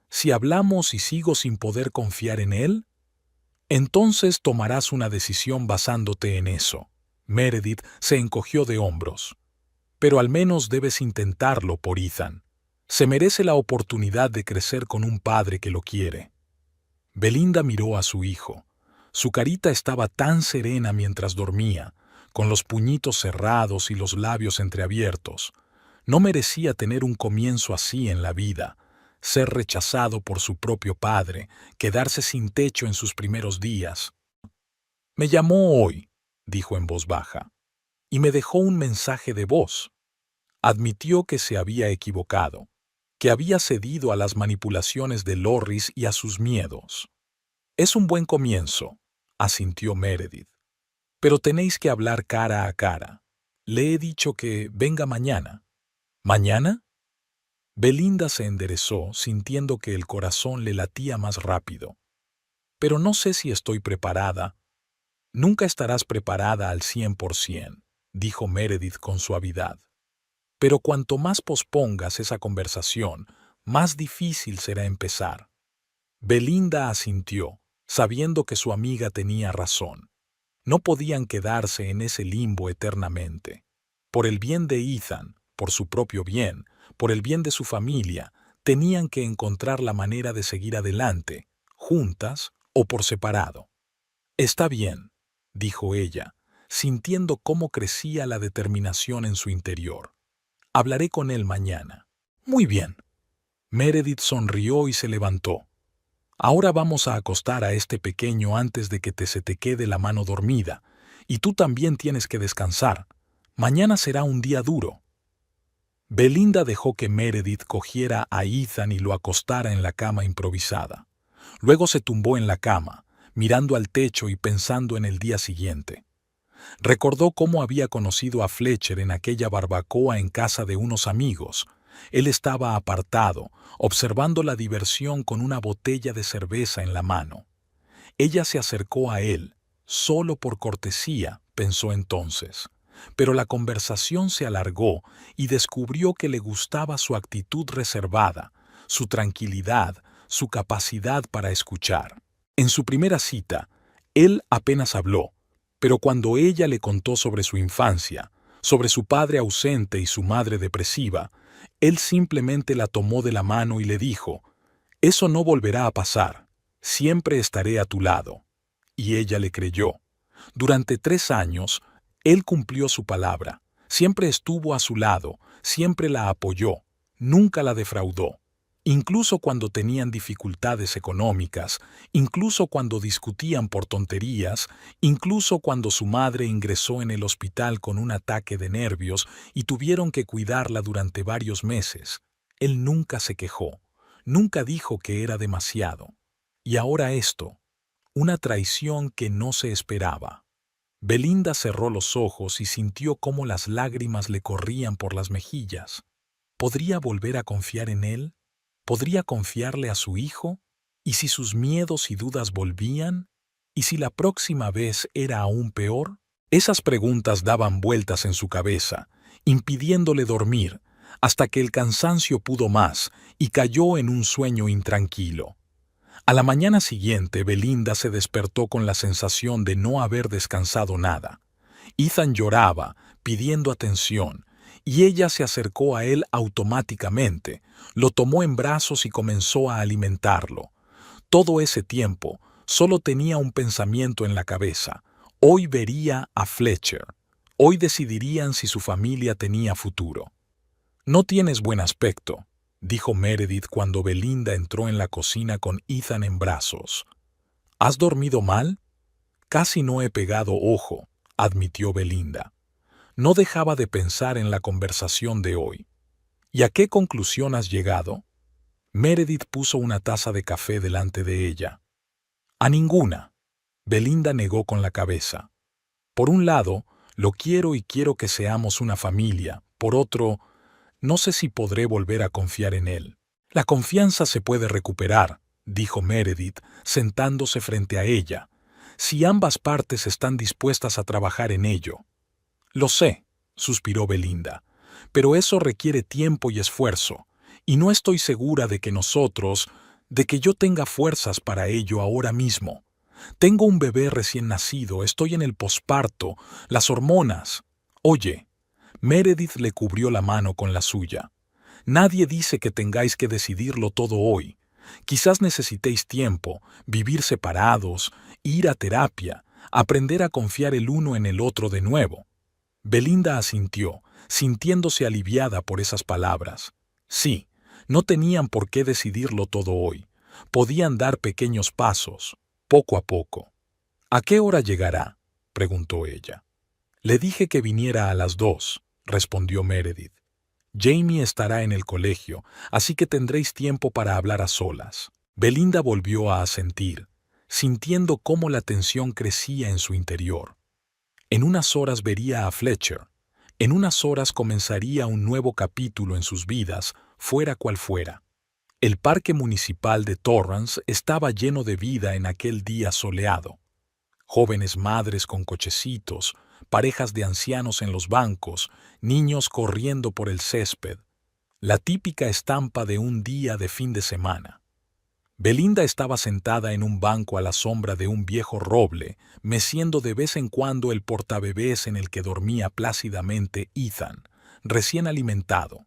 Si hablamos y sigo sin poder confiar en él, entonces tomarás una decisión basándote en eso. Meredith se encogió de hombros. Pero al menos debes intentarlo por Ethan. Se merece la oportunidad de crecer con un padre que lo quiere. Belinda miró a su hijo. Su carita estaba tan serena mientras dormía, con los puñitos cerrados y los labios entreabiertos. No merecía tener un comienzo así en la vida, ser rechazado por su propio padre, quedarse sin techo en sus primeros días. Me llamó hoy, dijo en voz baja, y me dejó un mensaje de voz. Admitió que se había equivocado, que había cedido a las manipulaciones de Loris y a sus miedos. Es un buen comienzo, asintió Meredith. Pero tenéis que hablar cara a cara. Le he dicho que venga mañana. ¿Mañana? Belinda se enderezó, sintiendo que el corazón le latía más rápido. Pero no sé si estoy preparada. Nunca estarás preparada al 100%, dijo Meredith con suavidad. Pero cuanto más pospongas esa conversación, más difícil será empezar. Belinda asintió, sabiendo que su amiga tenía razón. No podían quedarse en ese limbo eternamente. Por el bien de Ethan, por su propio bien, por el bien de su familia, tenían que encontrar la manera de seguir adelante, juntas o por separado. Está bien, dijo ella, sintiendo cómo crecía la determinación en su interior. Hablaré con él mañana. Muy bien. Meredith sonrió y se levantó. Ahora vamos a acostar a este pequeño antes de que se te quede la mano dormida, y tú también tienes que descansar. Mañana será un día duro. Belinda dejó que Meredith cogiera a Ethan y lo acostara en la cama improvisada. Luego se tumbó en la cama, mirando al techo y pensando en el día siguiente. Recordó cómo había conocido a Fletcher en aquella barbacoa en casa de unos amigos. Él estaba apartado, observando la diversión con una botella de cerveza en la mano. Ella se acercó a él, solo por cortesía, pensó entonces. pero la conversación se alargó y descubrió que le gustaba su actitud reservada, su tranquilidad, su capacidad para escuchar. En su primera cita, él apenas habló, pero cuando ella le contó sobre su infancia, sobre su padre ausente y su madre depresiva, él simplemente la tomó de la mano y le dijo: «Eso no volverá a pasar, siempre estaré a tu lado». Y ella le creyó. Durante 3 años, él cumplió su palabra, siempre estuvo a su lado, siempre la apoyó, nunca la defraudó. Incluso cuando tenían dificultades económicas, incluso cuando discutían por tonterías, incluso cuando su madre ingresó en el hospital con un ataque de nervios y tuvieron que cuidarla durante varios meses, él nunca se quejó, nunca dijo que era demasiado. Y ahora esto, una traición que no se esperaba. Belinda cerró los ojos y sintió cómo las lágrimas le corrían por las mejillas. ¿Podría volver a confiar en él? ¿Podría confiarle a su hijo? ¿Y si sus miedos y dudas volvían? ¿Y si la próxima vez era aún peor? Esas preguntas daban vueltas en su cabeza, impidiéndole dormir, hasta que el cansancio pudo más y cayó en un sueño intranquilo. A la mañana siguiente, Belinda se despertó con la sensación de no haber descansado nada. Ethan lloraba, pidiendo atención, y ella se acercó a él automáticamente, lo tomó en brazos y comenzó a alimentarlo. Todo ese tiempo, solo tenía un pensamiento en la cabeza: hoy vería a Fletcher. Hoy decidirían si su familia tenía futuro. «No tienes buen aspecto», dijo Meredith cuando Belinda entró en la cocina con Ethan en brazos. «¿Has dormido mal?» «Casi no he pegado ojo», admitió Belinda. No dejaba de pensar en la conversación de hoy. «¿Y a qué conclusión has llegado?» Meredith puso una taza de café delante de ella. «A ninguna», Belinda negó con la cabeza. «Por un lado, lo quiero y quiero que seamos una familia. Por otro, no sé si podré volver a confiar en él». «La confianza se puede recuperar», dijo Meredith, sentándose frente a ella, «si ambas partes están dispuestas a trabajar en ello». «Lo sé», suspiró Belinda, «pero eso requiere tiempo y esfuerzo, y no estoy segura de que yo tenga fuerzas para ello ahora mismo. Tengo un bebé recién nacido, estoy en el posparto, las hormonas». «Oye», Meredith le cubrió la mano con la suya, «nadie dice que tengáis que decidirlo todo hoy. Quizás necesitéis tiempo, vivir separados, ir a terapia, aprender a confiar el uno en el otro de nuevo». Belinda asintió, sintiéndose aliviada por esas palabras. Sí, no tenían por qué decidirlo todo hoy. Podían dar pequeños pasos, poco a poco. «¿A qué hora llegará?», preguntó ella. «Le dije que viniera a las 2», respondió Meredith. «Jamie estará en el colegio, así que tendréis tiempo para hablar a solas». Belinda volvió a asentir, sintiendo cómo la tensión crecía en su interior. En unas horas vería a Fletcher. En unas horas comenzaría un nuevo capítulo en sus vidas, fuera cual fuera. El parque municipal de Torrance estaba lleno de vida en aquel día soleado. Jóvenes madres con cochecitos, parejas de ancianos en los bancos, niños corriendo por el césped. La típica estampa de un día de fin de semana. Belinda estaba sentada en un banco a la sombra de un viejo roble, meciendo de vez en cuando el portabebés en el que dormía plácidamente Ethan, recién alimentado.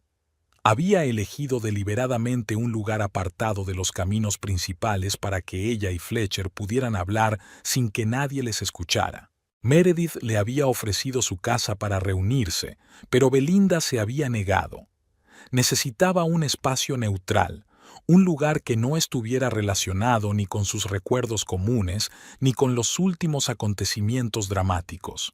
Había elegido deliberadamente un lugar apartado de los caminos principales para que ella y Fletcher pudieran hablar sin que nadie les escuchara. Meredith le había ofrecido su casa para reunirse, pero Belinda se había negado. Necesitaba un espacio neutral, un lugar que no estuviera relacionado ni con sus recuerdos comunes ni con los últimos acontecimientos dramáticos.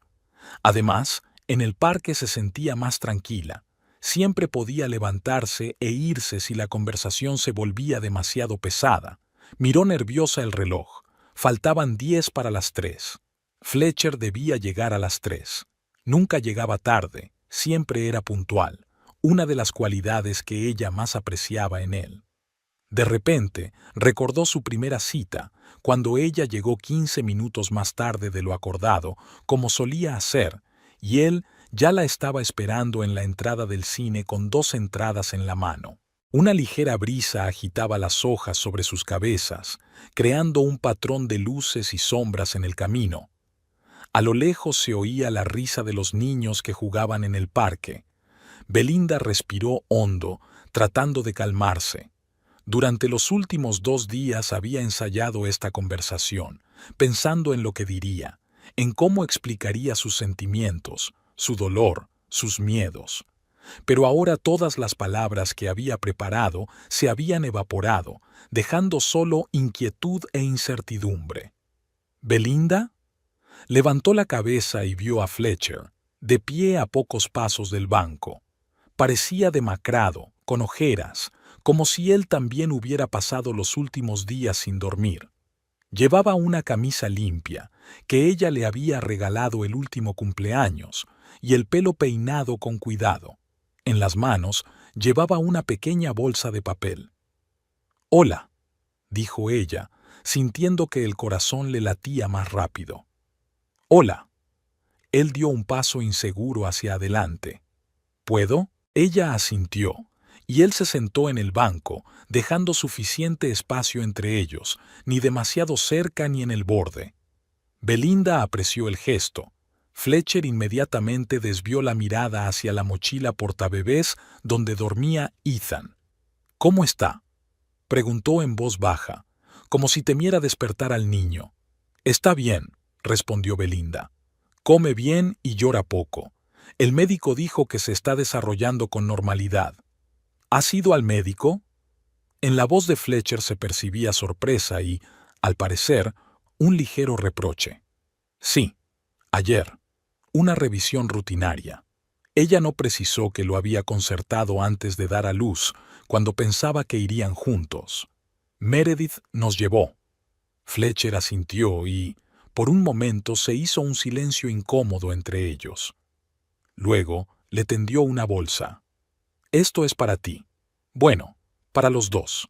Además, en el parque se sentía más tranquila. Siempre podía levantarse e irse si la conversación se volvía demasiado pesada. Miró nerviosa el reloj. Faltaban 10 para las 3. Fletcher debía llegar a las 3. Nunca llegaba tarde, siempre era puntual, una de las cualidades que ella más apreciaba en él. De repente, recordó su primera cita, cuando ella llegó 15 minutos más tarde de lo acordado, como solía hacer, y él ya la estaba esperando en la entrada del cine con 2 entradas en la mano. Una ligera brisa agitaba las hojas sobre sus cabezas, creando un patrón de luces y sombras en el camino. A lo lejos se oía la risa de los niños que jugaban en el parque. Belinda respiró hondo, tratando de calmarse. Durante los últimos 2 días había ensayado esta conversación, pensando en lo que diría, en cómo explicaría sus sentimientos, su dolor, sus miedos. Pero ahora todas las palabras que había preparado se habían evaporado, dejando solo inquietud e incertidumbre. ¿Belinda? Levantó la cabeza y vio a Fletcher, de pie a pocos pasos del banco. Parecía demacrado, con ojeras, como si él también hubiera pasado los últimos días sin dormir. Llevaba una camisa limpia, que ella le había regalado el último cumpleaños, y el pelo peinado con cuidado. En las manos llevaba una pequeña bolsa de papel. «Hola», dijo ella, sintiendo que el corazón le latía más rápido. «Hola». Él dio un paso inseguro hacia adelante. «¿Puedo?». Ella asintió, y él se sentó en el banco, dejando suficiente espacio entre ellos, ni demasiado cerca ni en el borde. Belinda apreció el gesto. Fletcher inmediatamente desvió la mirada hacia la mochila portabebés donde dormía Ethan. «¿Cómo está?», preguntó en voz baja, como si temiera despertar al niño. «Está bien», respondió Belinda. «Come bien y llora poco. El médico dijo que se está desarrollando con normalidad». «¿Has ido al médico?». En la voz de Fletcher se percibía sorpresa y, al parecer, un ligero reproche. «Sí, ayer. Una revisión rutinaria». Ella no precisó que lo había concertado antes de dar a luz, cuando pensaba que irían juntos. «Meredith nos llevó». Fletcher asintió y, por un momento, se hizo un silencio incómodo entre ellos. Luego le tendió una bolsa. «Esto es para ti. Bueno, para los dos».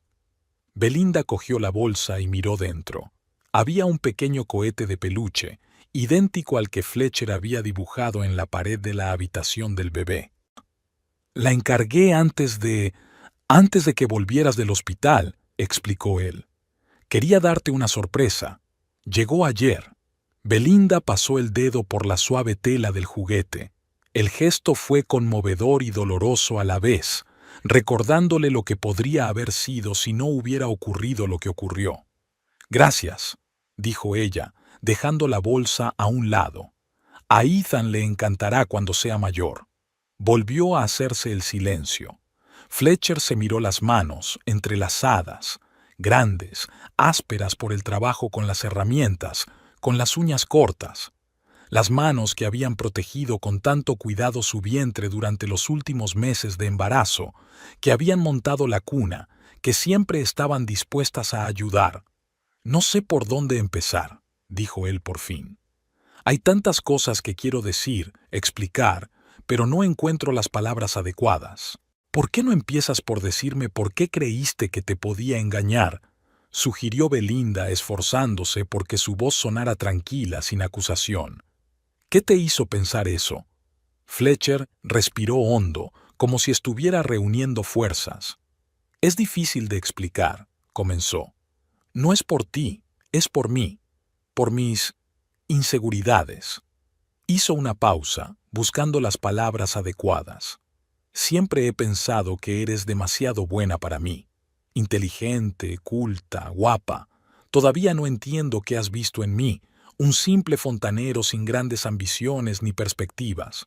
Belinda cogió la bolsa y miró dentro. Había un pequeño cohete de peluche, idéntico al que Fletcher había dibujado en la pared de la habitación del bebé. «La encargué antes de que volvieras del hospital», explicó él. «Quería darte una sorpresa. Llegó ayer». Belinda pasó el dedo por la suave tela del juguete. El gesto fue conmovedor y doloroso a la vez, recordándole lo que podría haber sido si no hubiera ocurrido lo que ocurrió. «Gracias», dijo ella, dejando la bolsa a un lado. «A Ethan le encantará cuando sea mayor». Volvió a hacerse el silencio. Fletcher se miró las manos, entrelazadas, grandes, ásperas por el trabajo con las herramientas, con las uñas cortas. Las manos que habían protegido con tanto cuidado su vientre durante los últimos meses de embarazo, que habían montado la cuna, que siempre estaban dispuestas a ayudar. «No sé por dónde empezar», dijo él por fin. «Hay tantas cosas que quiero decir, explicar, pero no encuentro las palabras adecuadas. ¿Por qué no empiezas por decirme por qué creíste que te podía engañar?», sugirió Belinda, esforzándose porque su voz sonara tranquila, sin acusación. «¿Qué te hizo pensar eso?». Fletcher respiró hondo, como si estuviera reuniendo fuerzas. «Es difícil de explicar», comenzó. «No es por ti, es por mí, por mis inseguridades». Hizo una pausa, buscando las palabras adecuadas. «Siempre he pensado que eres demasiado buena para mí. Inteligente, culta, guapa. Todavía no entiendo qué has visto en mí, un simple fontanero sin grandes ambiciones ni perspectivas».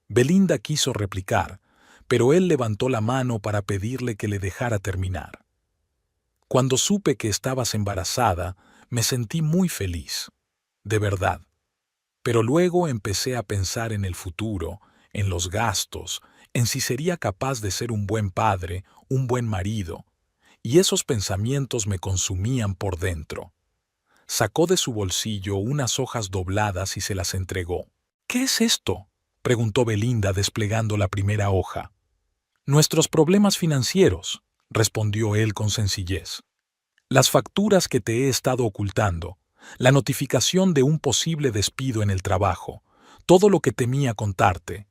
Belinda quiso replicar, pero él levantó la mano para pedirle que le dejara terminar. «Cuando supe que estabas embarazada, me sentí muy feliz. De verdad. Pero luego empecé a pensar en el futuro, en los gastos, en si sería capaz de ser un buen padre, un buen marido, y esos pensamientos me consumían por dentro». Sacó de su bolsillo unas hojas dobladas y se las entregó. «¿Qué es esto?», preguntó Belinda desplegando la primera hoja. «Nuestros problemas financieros», respondió él con sencillez. «Las facturas que te he estado ocultando, la notificación de un posible despido en el trabajo, todo lo que temía contarte.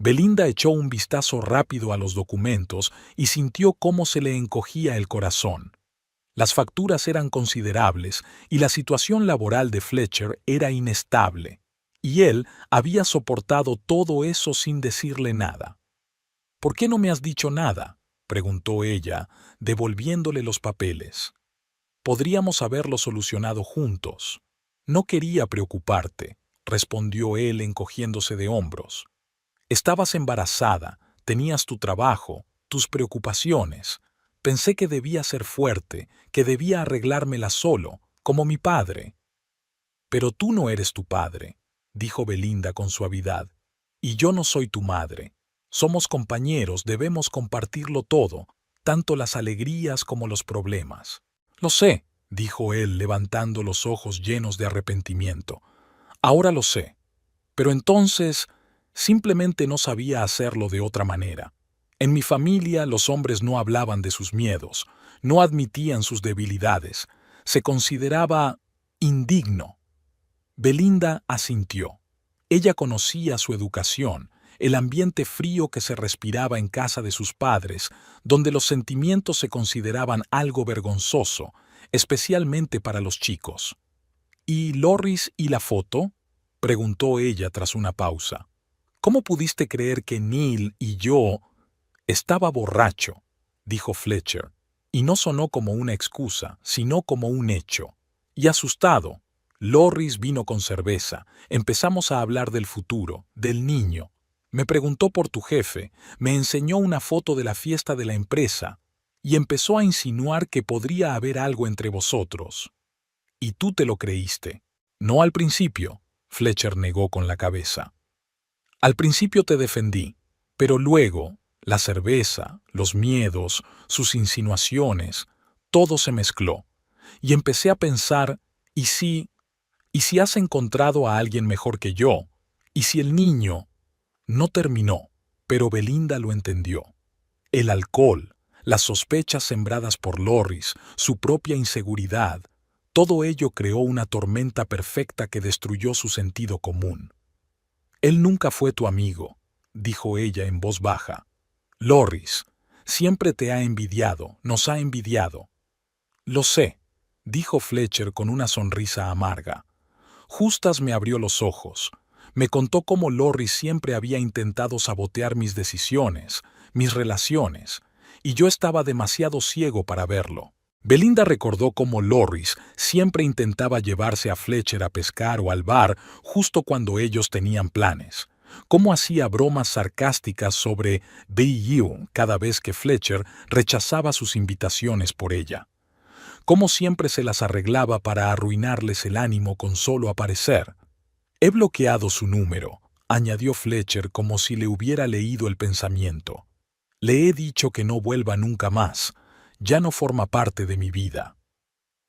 Belinda echó un vistazo rápido a los documentos y sintió cómo se le encogía el corazón. Las facturas eran considerables y la situación laboral de Fletcher era inestable, y él había soportado todo eso sin decirle nada. «¿Por qué no me has dicho nada?», preguntó ella, devolviéndole los papeles. «Podríamos haberlo solucionado juntos». «No quería preocuparte», respondió él encogiéndose de hombros. «Estabas embarazada, tenías tu trabajo, tus preocupaciones. Pensé que debía ser fuerte, que debía arreglármela solo, como mi padre». «Pero tú no eres tu padre», dijo Belinda con suavidad, «y yo no soy tu madre. Somos compañeros, debemos compartirlo todo, tanto las alegrías como los problemas». «Lo sé», dijo él levantando los ojos llenos de arrepentimiento. «Ahora lo sé. Pero entonces simplemente no sabía hacerlo de otra manera. En mi familia los hombres no hablaban de sus miedos, no admitían sus debilidades. Se consideraba indigno». Belinda asintió. Ella conocía su educación, el ambiente frío que se respiraba en casa de sus padres, donde los sentimientos se consideraban algo vergonzoso, especialmente para los chicos. «¿Y Loris y la foto?», preguntó ella tras una pausa. «¿Cómo pudiste creer que Neil y yo...?» «Estaba borracho», dijo Fletcher, y no sonó como una excusa, sino como un hecho. «Y asustado. Loris vino con cerveza. Empezamos a hablar del futuro, del niño. Me preguntó por tu jefe, me enseñó una foto de la fiesta de la empresa y empezó a insinuar que podría haber algo entre vosotros. Y tú te lo creíste». «No al principio», Fletcher negó con la cabeza. «Al principio te defendí, pero luego, la cerveza, los miedos, sus insinuaciones, todo se mezcló. Y empecé a pensar, ¿y si has encontrado a alguien mejor que yo? ¿Y si el niño...?» No terminó, pero Belinda lo entendió. El alcohol, las sospechas sembradas por Loris, su propia inseguridad, todo ello creó una tormenta perfecta que destruyó su sentido común. «Él nunca fue tu amigo», dijo ella en voz baja. «Loris siempre te ha envidiado, nos ha envidiado». «Lo sé», dijo Fletcher con una sonrisa amarga. «Justas me abrió los ojos. Me contó cómo Loris siempre había intentado sabotear mis decisiones, mis relaciones, y yo estaba demasiado ciego para verlo». Belinda recordó cómo Loris siempre intentaba llevarse a Fletcher a pescar o al bar justo cuando ellos tenían planes, cómo hacía bromas sarcásticas sobre BU cada vez que Fletcher rechazaba sus invitaciones por ella, cómo siempre se las arreglaba para arruinarles el ánimo con solo aparecer. «He bloqueado su número», añadió Fletcher como si le hubiera leído el pensamiento. «Le he dicho que no vuelva nunca más. Ya no forma parte de mi vida».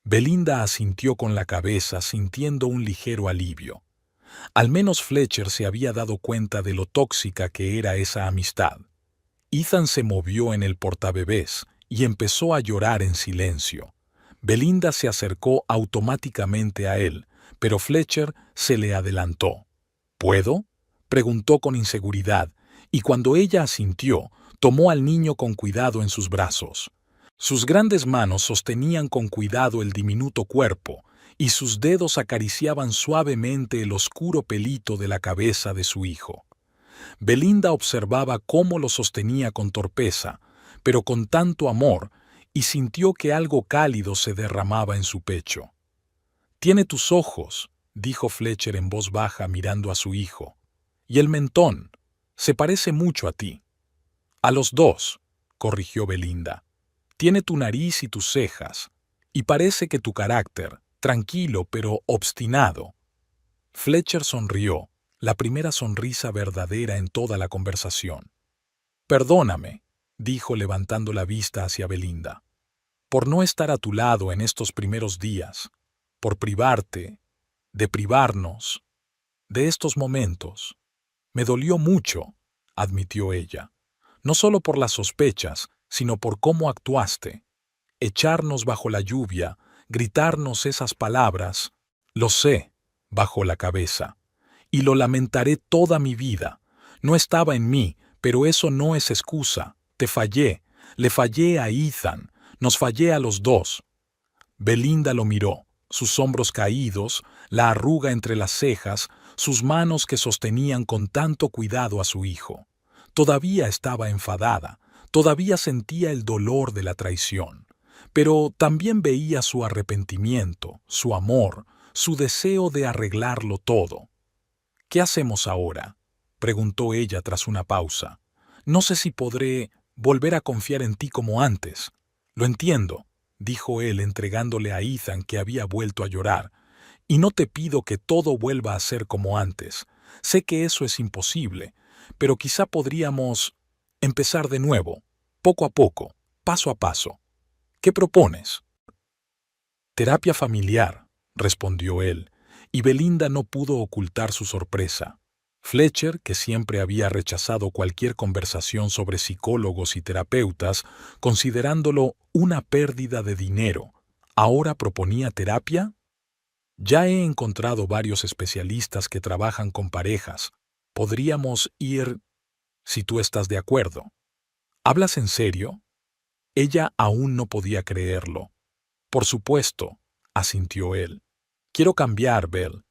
Belinda asintió con la cabeza, sintiendo un ligero alivio. Al menos Fletcher se había dado cuenta de lo tóxica que era esa amistad. Ethan se movió en el portabebés y empezó a llorar en silencio. Belinda se acercó automáticamente a él, pero Fletcher se le adelantó. «¿Puedo?», preguntó con inseguridad, y cuando ella asintió, tomó al niño con cuidado en sus brazos. Sus grandes manos sostenían con cuidado el diminuto cuerpo, y sus dedos acariciaban suavemente el oscuro pelito de la cabeza de su hijo. Belinda observaba cómo lo sostenía con torpeza, pero con tanto amor, y sintió que algo cálido se derramaba en su pecho. «Tiene tus ojos», dijo Fletcher en voz baja mirando a su hijo, «y el mentón. Se parece mucho a ti». «A los dos», corrigió Belinda. «Tiene tu nariz y tus cejas, y parece que tu carácter, tranquilo pero obstinado». Fletcher sonrió, la primera sonrisa verdadera en toda la conversación. «Perdóname», dijo levantando la vista hacia Belinda, «por no estar a tu lado en estos primeros días, por privarte, de privarnos, de estos momentos. Me dolió mucho», admitió ella, «no solo por las sospechas, sino por cómo actuaste. Echarnos bajo la lluvia, gritarnos esas palabras. Lo sé», bajó la cabeza, «y lo lamentaré toda mi vida. No estaba en mí, pero eso no es excusa. Te fallé. Le fallé a Ethan. Nos fallé a los dos. Belinda lo miró, sus hombros caídos, la arruga entre las cejas, sus manos que sostenían con tanto cuidado a su hijo. Todavía estaba enfadada, todavía sentía el dolor de la traición, pero también veía su arrepentimiento, su amor, su deseo de arreglarlo todo. ¿Qué hacemos ahora?, preguntó ella tras una pausa. No sé si podré volver a confiar en ti como antes. Lo entiendo, dijo él entregándole a Ethan, que había vuelto a llorar, y no te pido que todo vuelva a ser como antes. Sé que eso es imposible, pero quizá podríamos empezar de nuevo, poco a poco, paso a paso. ¿Qué propones? Terapia familiar, respondió él, y Belinda no pudo ocultar su sorpresa. Fletcher, que siempre había rechazado cualquier conversación sobre psicólogos y terapeutas, considerándolo una pérdida de dinero, ¿ahora proponía terapia? Ya he encontrado varios especialistas que trabajan con parejas. Podríamos ir, si tú estás de acuerdo. ¿Hablas en serio? Ella aún no podía creerlo. Por supuesto, asintió él. Quiero cambiar, Belle.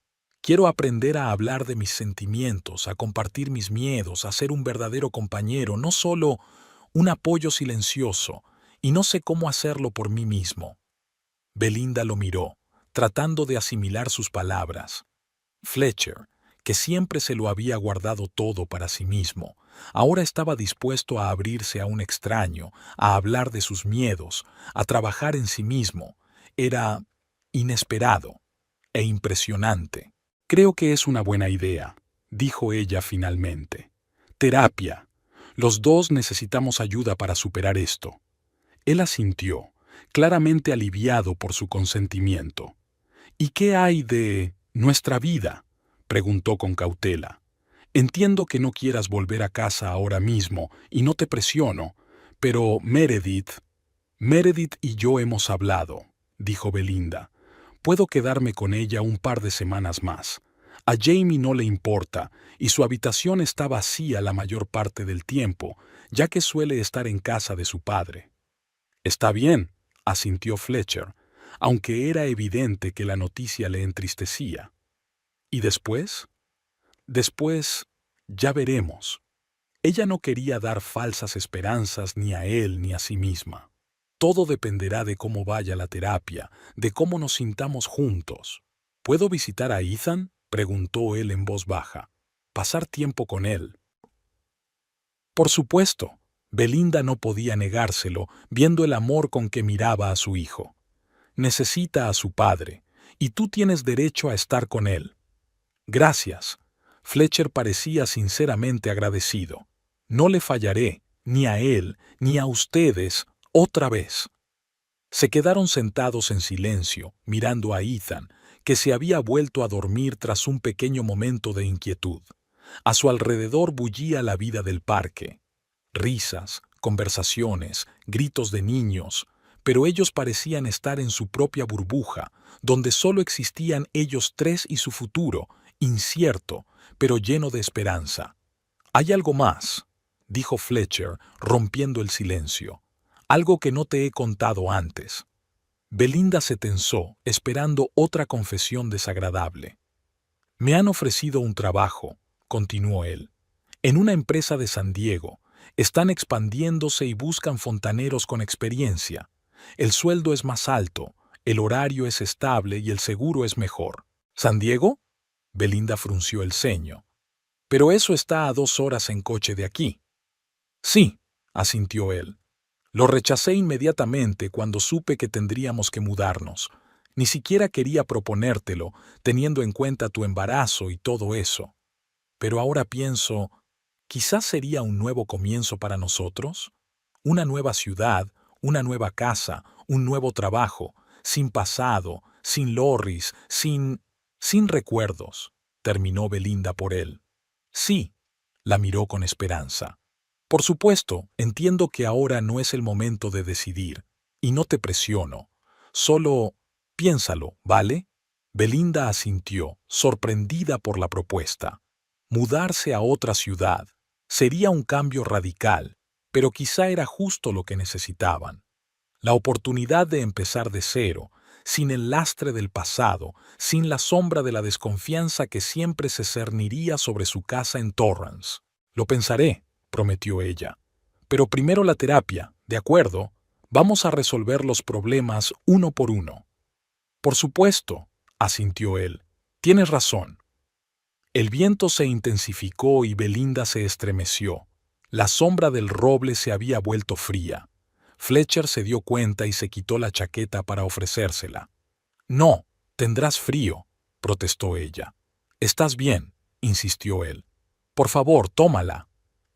Quiero aprender a hablar de mis sentimientos, a compartir mis miedos, a ser un verdadero compañero, no solo un apoyo silencioso, y no sé cómo hacerlo por mí mismo. Belinda lo miró, tratando de asimilar sus palabras. Fletcher, que siempre se lo había guardado todo para sí mismo, ahora estaba dispuesto a abrirse a un extraño, a hablar de sus miedos, a trabajar en sí mismo. Era inesperado e impresionante. Creo que es una buena idea, dijo ella finalmente. Terapia. Los dos necesitamos ayuda para superar esto. Él asintió, claramente aliviado por su consentimiento. ¿Y qué hay de nuestra vida?, preguntó con cautela. Entiendo que no quieras volver a casa ahora mismo y no te presiono, pero Meredith y yo hemos hablado, dijo Belinda. Puedo quedarme con ella un par de semanas más. A Jamie no le importa, y su habitación está vacía la mayor parte del tiempo, ya que suele estar en casa de su padre. Está bien, asintió Fletcher, aunque era evidente que la noticia le entristecía. ¿Y después? Después, ya veremos. Ella no quería dar falsas esperanzas ni a él ni a sí misma. Todo dependerá de cómo vaya la terapia, de cómo nos sintamos juntos. ¿Puedo visitar a Ethan?, preguntó él en voz baja. Pasar tiempo con él. Por supuesto. Belinda no podía negárselo, viendo el amor con que miraba a su hijo. Necesita a su padre, y tú tienes derecho a estar con él. Gracias. Fletcher parecía sinceramente agradecido. No le fallaré, ni a él, ni a ustedes, otra vez. Se quedaron sentados en silencio, mirando a Ethan, que se había vuelto a dormir tras un pequeño momento de inquietud. A su alrededor bullía la vida del parque. Risas, conversaciones, gritos de niños, pero ellos parecían estar en su propia burbuja, donde solo existían ellos tres y su futuro, incierto, pero lleno de esperanza. «Hay algo más», dijo Fletcher, rompiendo el silencio. «Algo que no te he contado antes». Belinda se tensó, esperando otra confesión desagradable. «Me han ofrecido un trabajo», continuó él, «en una empresa de San Diego. Están expandiéndose y buscan fontaneros con experiencia. El sueldo es más alto, el horario es estable y el seguro es mejor». «¿San Diego?», Belinda frunció el ceño. «Pero eso está a 2 horas en coche de aquí». «Sí», asintió él. «Lo rechacé inmediatamente cuando supe que tendríamos que mudarnos. Ni siquiera quería proponértelo, teniendo en cuenta tu embarazo y todo eso. Pero ahora pienso, quizás sería un nuevo comienzo para nosotros. Una nueva ciudad, una nueva casa, un nuevo trabajo, sin pasado, sin lorries, sin recuerdos», terminó Belinda por él. «Sí», la miró con esperanza. «Por supuesto, entiendo que ahora no es el momento de decidir, y no te presiono. Solo piénsalo, ¿vale?». Belinda asintió, sorprendida por la propuesta. Mudarse a otra ciudad, Sería un cambio radical, pero quizá era justo lo que necesitaban. La oportunidad de empezar de cero, sin el lastre del pasado, sin la sombra de la desconfianza que siempre se cerniría sobre su casa en Torrance. Lo pensaré, prometió ella. Pero primero la terapia, ¿de acuerdo? Vamos a resolver los problemas uno por uno. Por supuesto, asintió él. Tienes razón. El viento se intensificó y Belinda se estremeció. La sombra del roble se había vuelto fría. Fletcher se dio cuenta y se quitó la chaqueta para ofrecérsela. No, tendrás frío, protestó ella. Estás bien, insistió él. Por favor, tómala.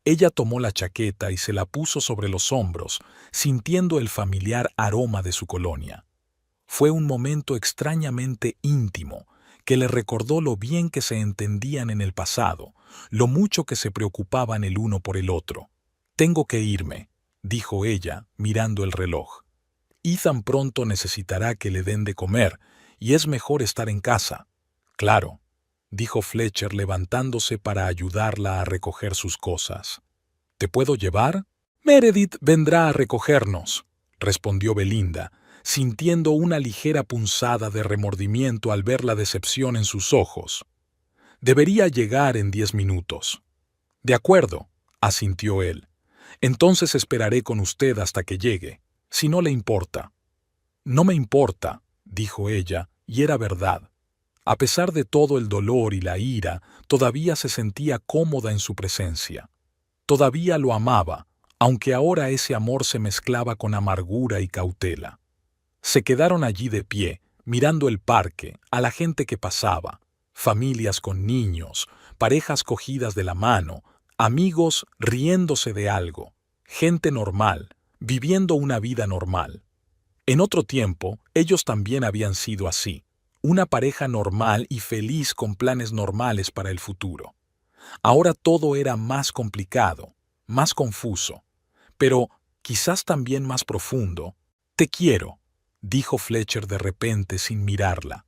Ella tomó la chaqueta y se la puso sobre los hombros, sintiendo el familiar aroma de su colonia. Fue un momento extrañamente íntimo, que le recordó lo bien que se entendían en el pasado, lo mucho que se preocupaban el uno por el otro. Tengo que irme, dijo ella, mirando el reloj. Ethan pronto necesitará que le den de comer, y es mejor estar en casa. Claro, dijo Fletcher levantándose para ayudarla a recoger sus cosas. ¿Te puedo llevar? Meredith vendrá a recogernos, respondió Belinda, sintiendo una ligera punzada de remordimiento al ver la decepción en sus ojos. Debería llegar en 10 minutos. De acuerdo, asintió él. Entonces esperaré con usted hasta que llegue, si no le importa. No me importa, dijo ella, y era verdad. A pesar de todo el dolor y la ira, todavía se sentía cómoda en su presencia. Todavía lo amaba, aunque ahora ese amor se mezclaba con amargura y cautela. Se quedaron allí de pie, mirando el parque, a la gente que pasaba, familias con niños, parejas cogidas de la mano, amigos riéndose de algo, gente normal, viviendo una vida normal. En otro tiempo, ellos también habían sido así, una pareja normal y feliz con planes normales para el futuro. Ahora todo era más complicado, más confuso, pero quizás también más profundo. Te quiero, dijo Fletcher de repente sin mirarla.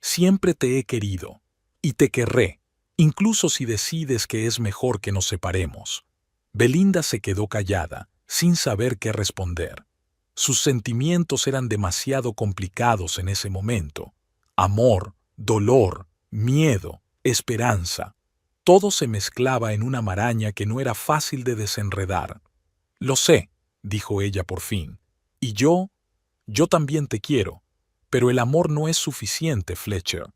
Siempre te he querido, y te querré, incluso si decides que es mejor que nos separemos. Belinda se quedó callada, sin saber qué responder. Sus sentimientos eran demasiado complicados en ese momento. Amor, dolor, miedo, esperanza. Todo se mezclaba en una maraña que no era fácil de desenredar. Lo sé, dijo ella por fin. Y yo también te quiero. Pero el amor no es suficiente, Fletcher.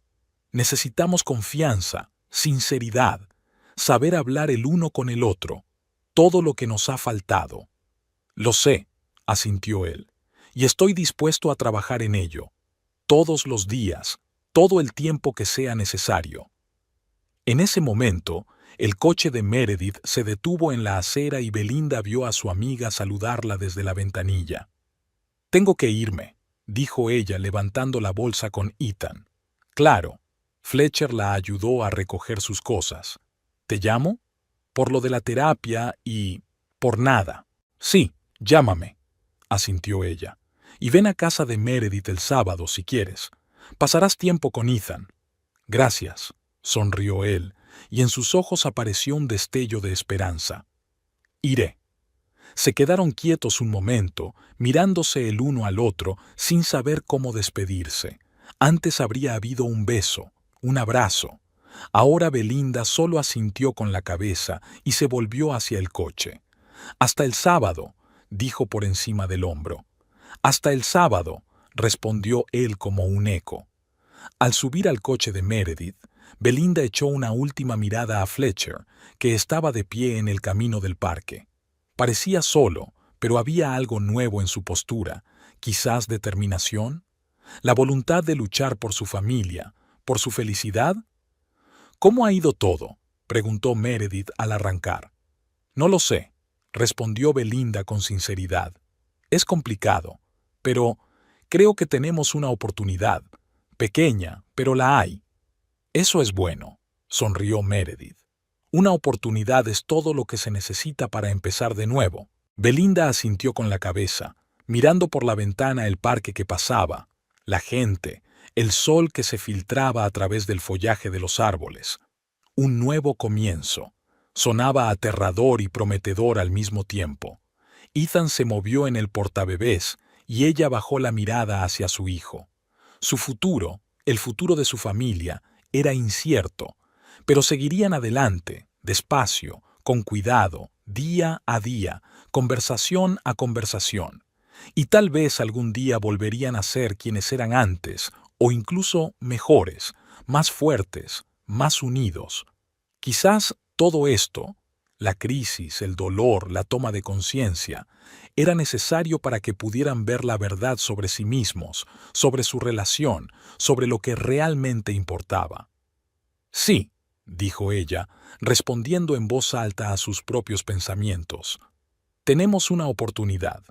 Necesitamos confianza, sinceridad, saber hablar el uno con el otro, todo lo que nos ha faltado. Lo sé, asintió él, y estoy dispuesto a trabajar en ello, todos los días, todo el tiempo que sea necesario. En ese momento, el coche de Meredith se detuvo en la acera y Belinda vio a su amiga saludarla desde la ventanilla. Tengo que irme, dijo ella levantando la bolsa con Ethan. Claro, Fletcher la ayudó a recoger sus cosas. ¿Te llamo? Por lo de la terapia y... por nada. Sí, llámame, asintió ella. Y ven a casa de Meredith el sábado si quieres. Pasarás tiempo con Ethan. Gracias, sonrió él, y en sus ojos apareció un destello de esperanza. Iré. Se quedaron quietos un momento, mirándose el uno al otro, sin saber cómo despedirse. Antes habría habido un beso, un abrazo. Ahora Belinda solo asintió con la cabeza y se volvió hacia el coche. Hasta el sábado, dijo por encima del hombro. Hasta el sábado, respondió él como un eco. Al subir al coche de Meredith, Belinda echó una última mirada a Fletcher, que estaba de pie en el camino del parque. Parecía solo, pero había algo nuevo en su postura, quizás determinación, la voluntad de luchar por su familia, por su felicidad. ¿Cómo ha ido todo?, preguntó Meredith al arrancar. No lo sé, respondió Belinda con sinceridad. Es complicado, pero creo que tenemos una oportunidad, pequeña, pero la hay. Eso es bueno, sonrió Meredith. Una oportunidad es todo lo que se necesita para empezar de nuevo. Belinda asintió con la cabeza, mirando por la ventana el parque que pasaba, la gente, el sol que se filtraba a través del follaje de los árboles. Un nuevo comienzo. Sonaba aterrador y prometedor al mismo tiempo. Ethan se movió en el portabebés y ella bajó la mirada hacia su hijo. Su futuro, el futuro de su familia, era incierto, pero seguirían adelante, despacio, con cuidado, día a día, conversación a conversación. Y tal vez algún día volverían a ser quienes eran antes, o incluso mejores, más fuertes, más unidos. Quizás todo esto, la crisis, el dolor, la toma de conciencia, era necesario para que pudieran ver la verdad sobre sí mismos, sobre su relación, sobre lo que realmente importaba. Sí, dijo ella, respondiendo en voz alta a sus propios pensamientos. Tenemos una oportunidad.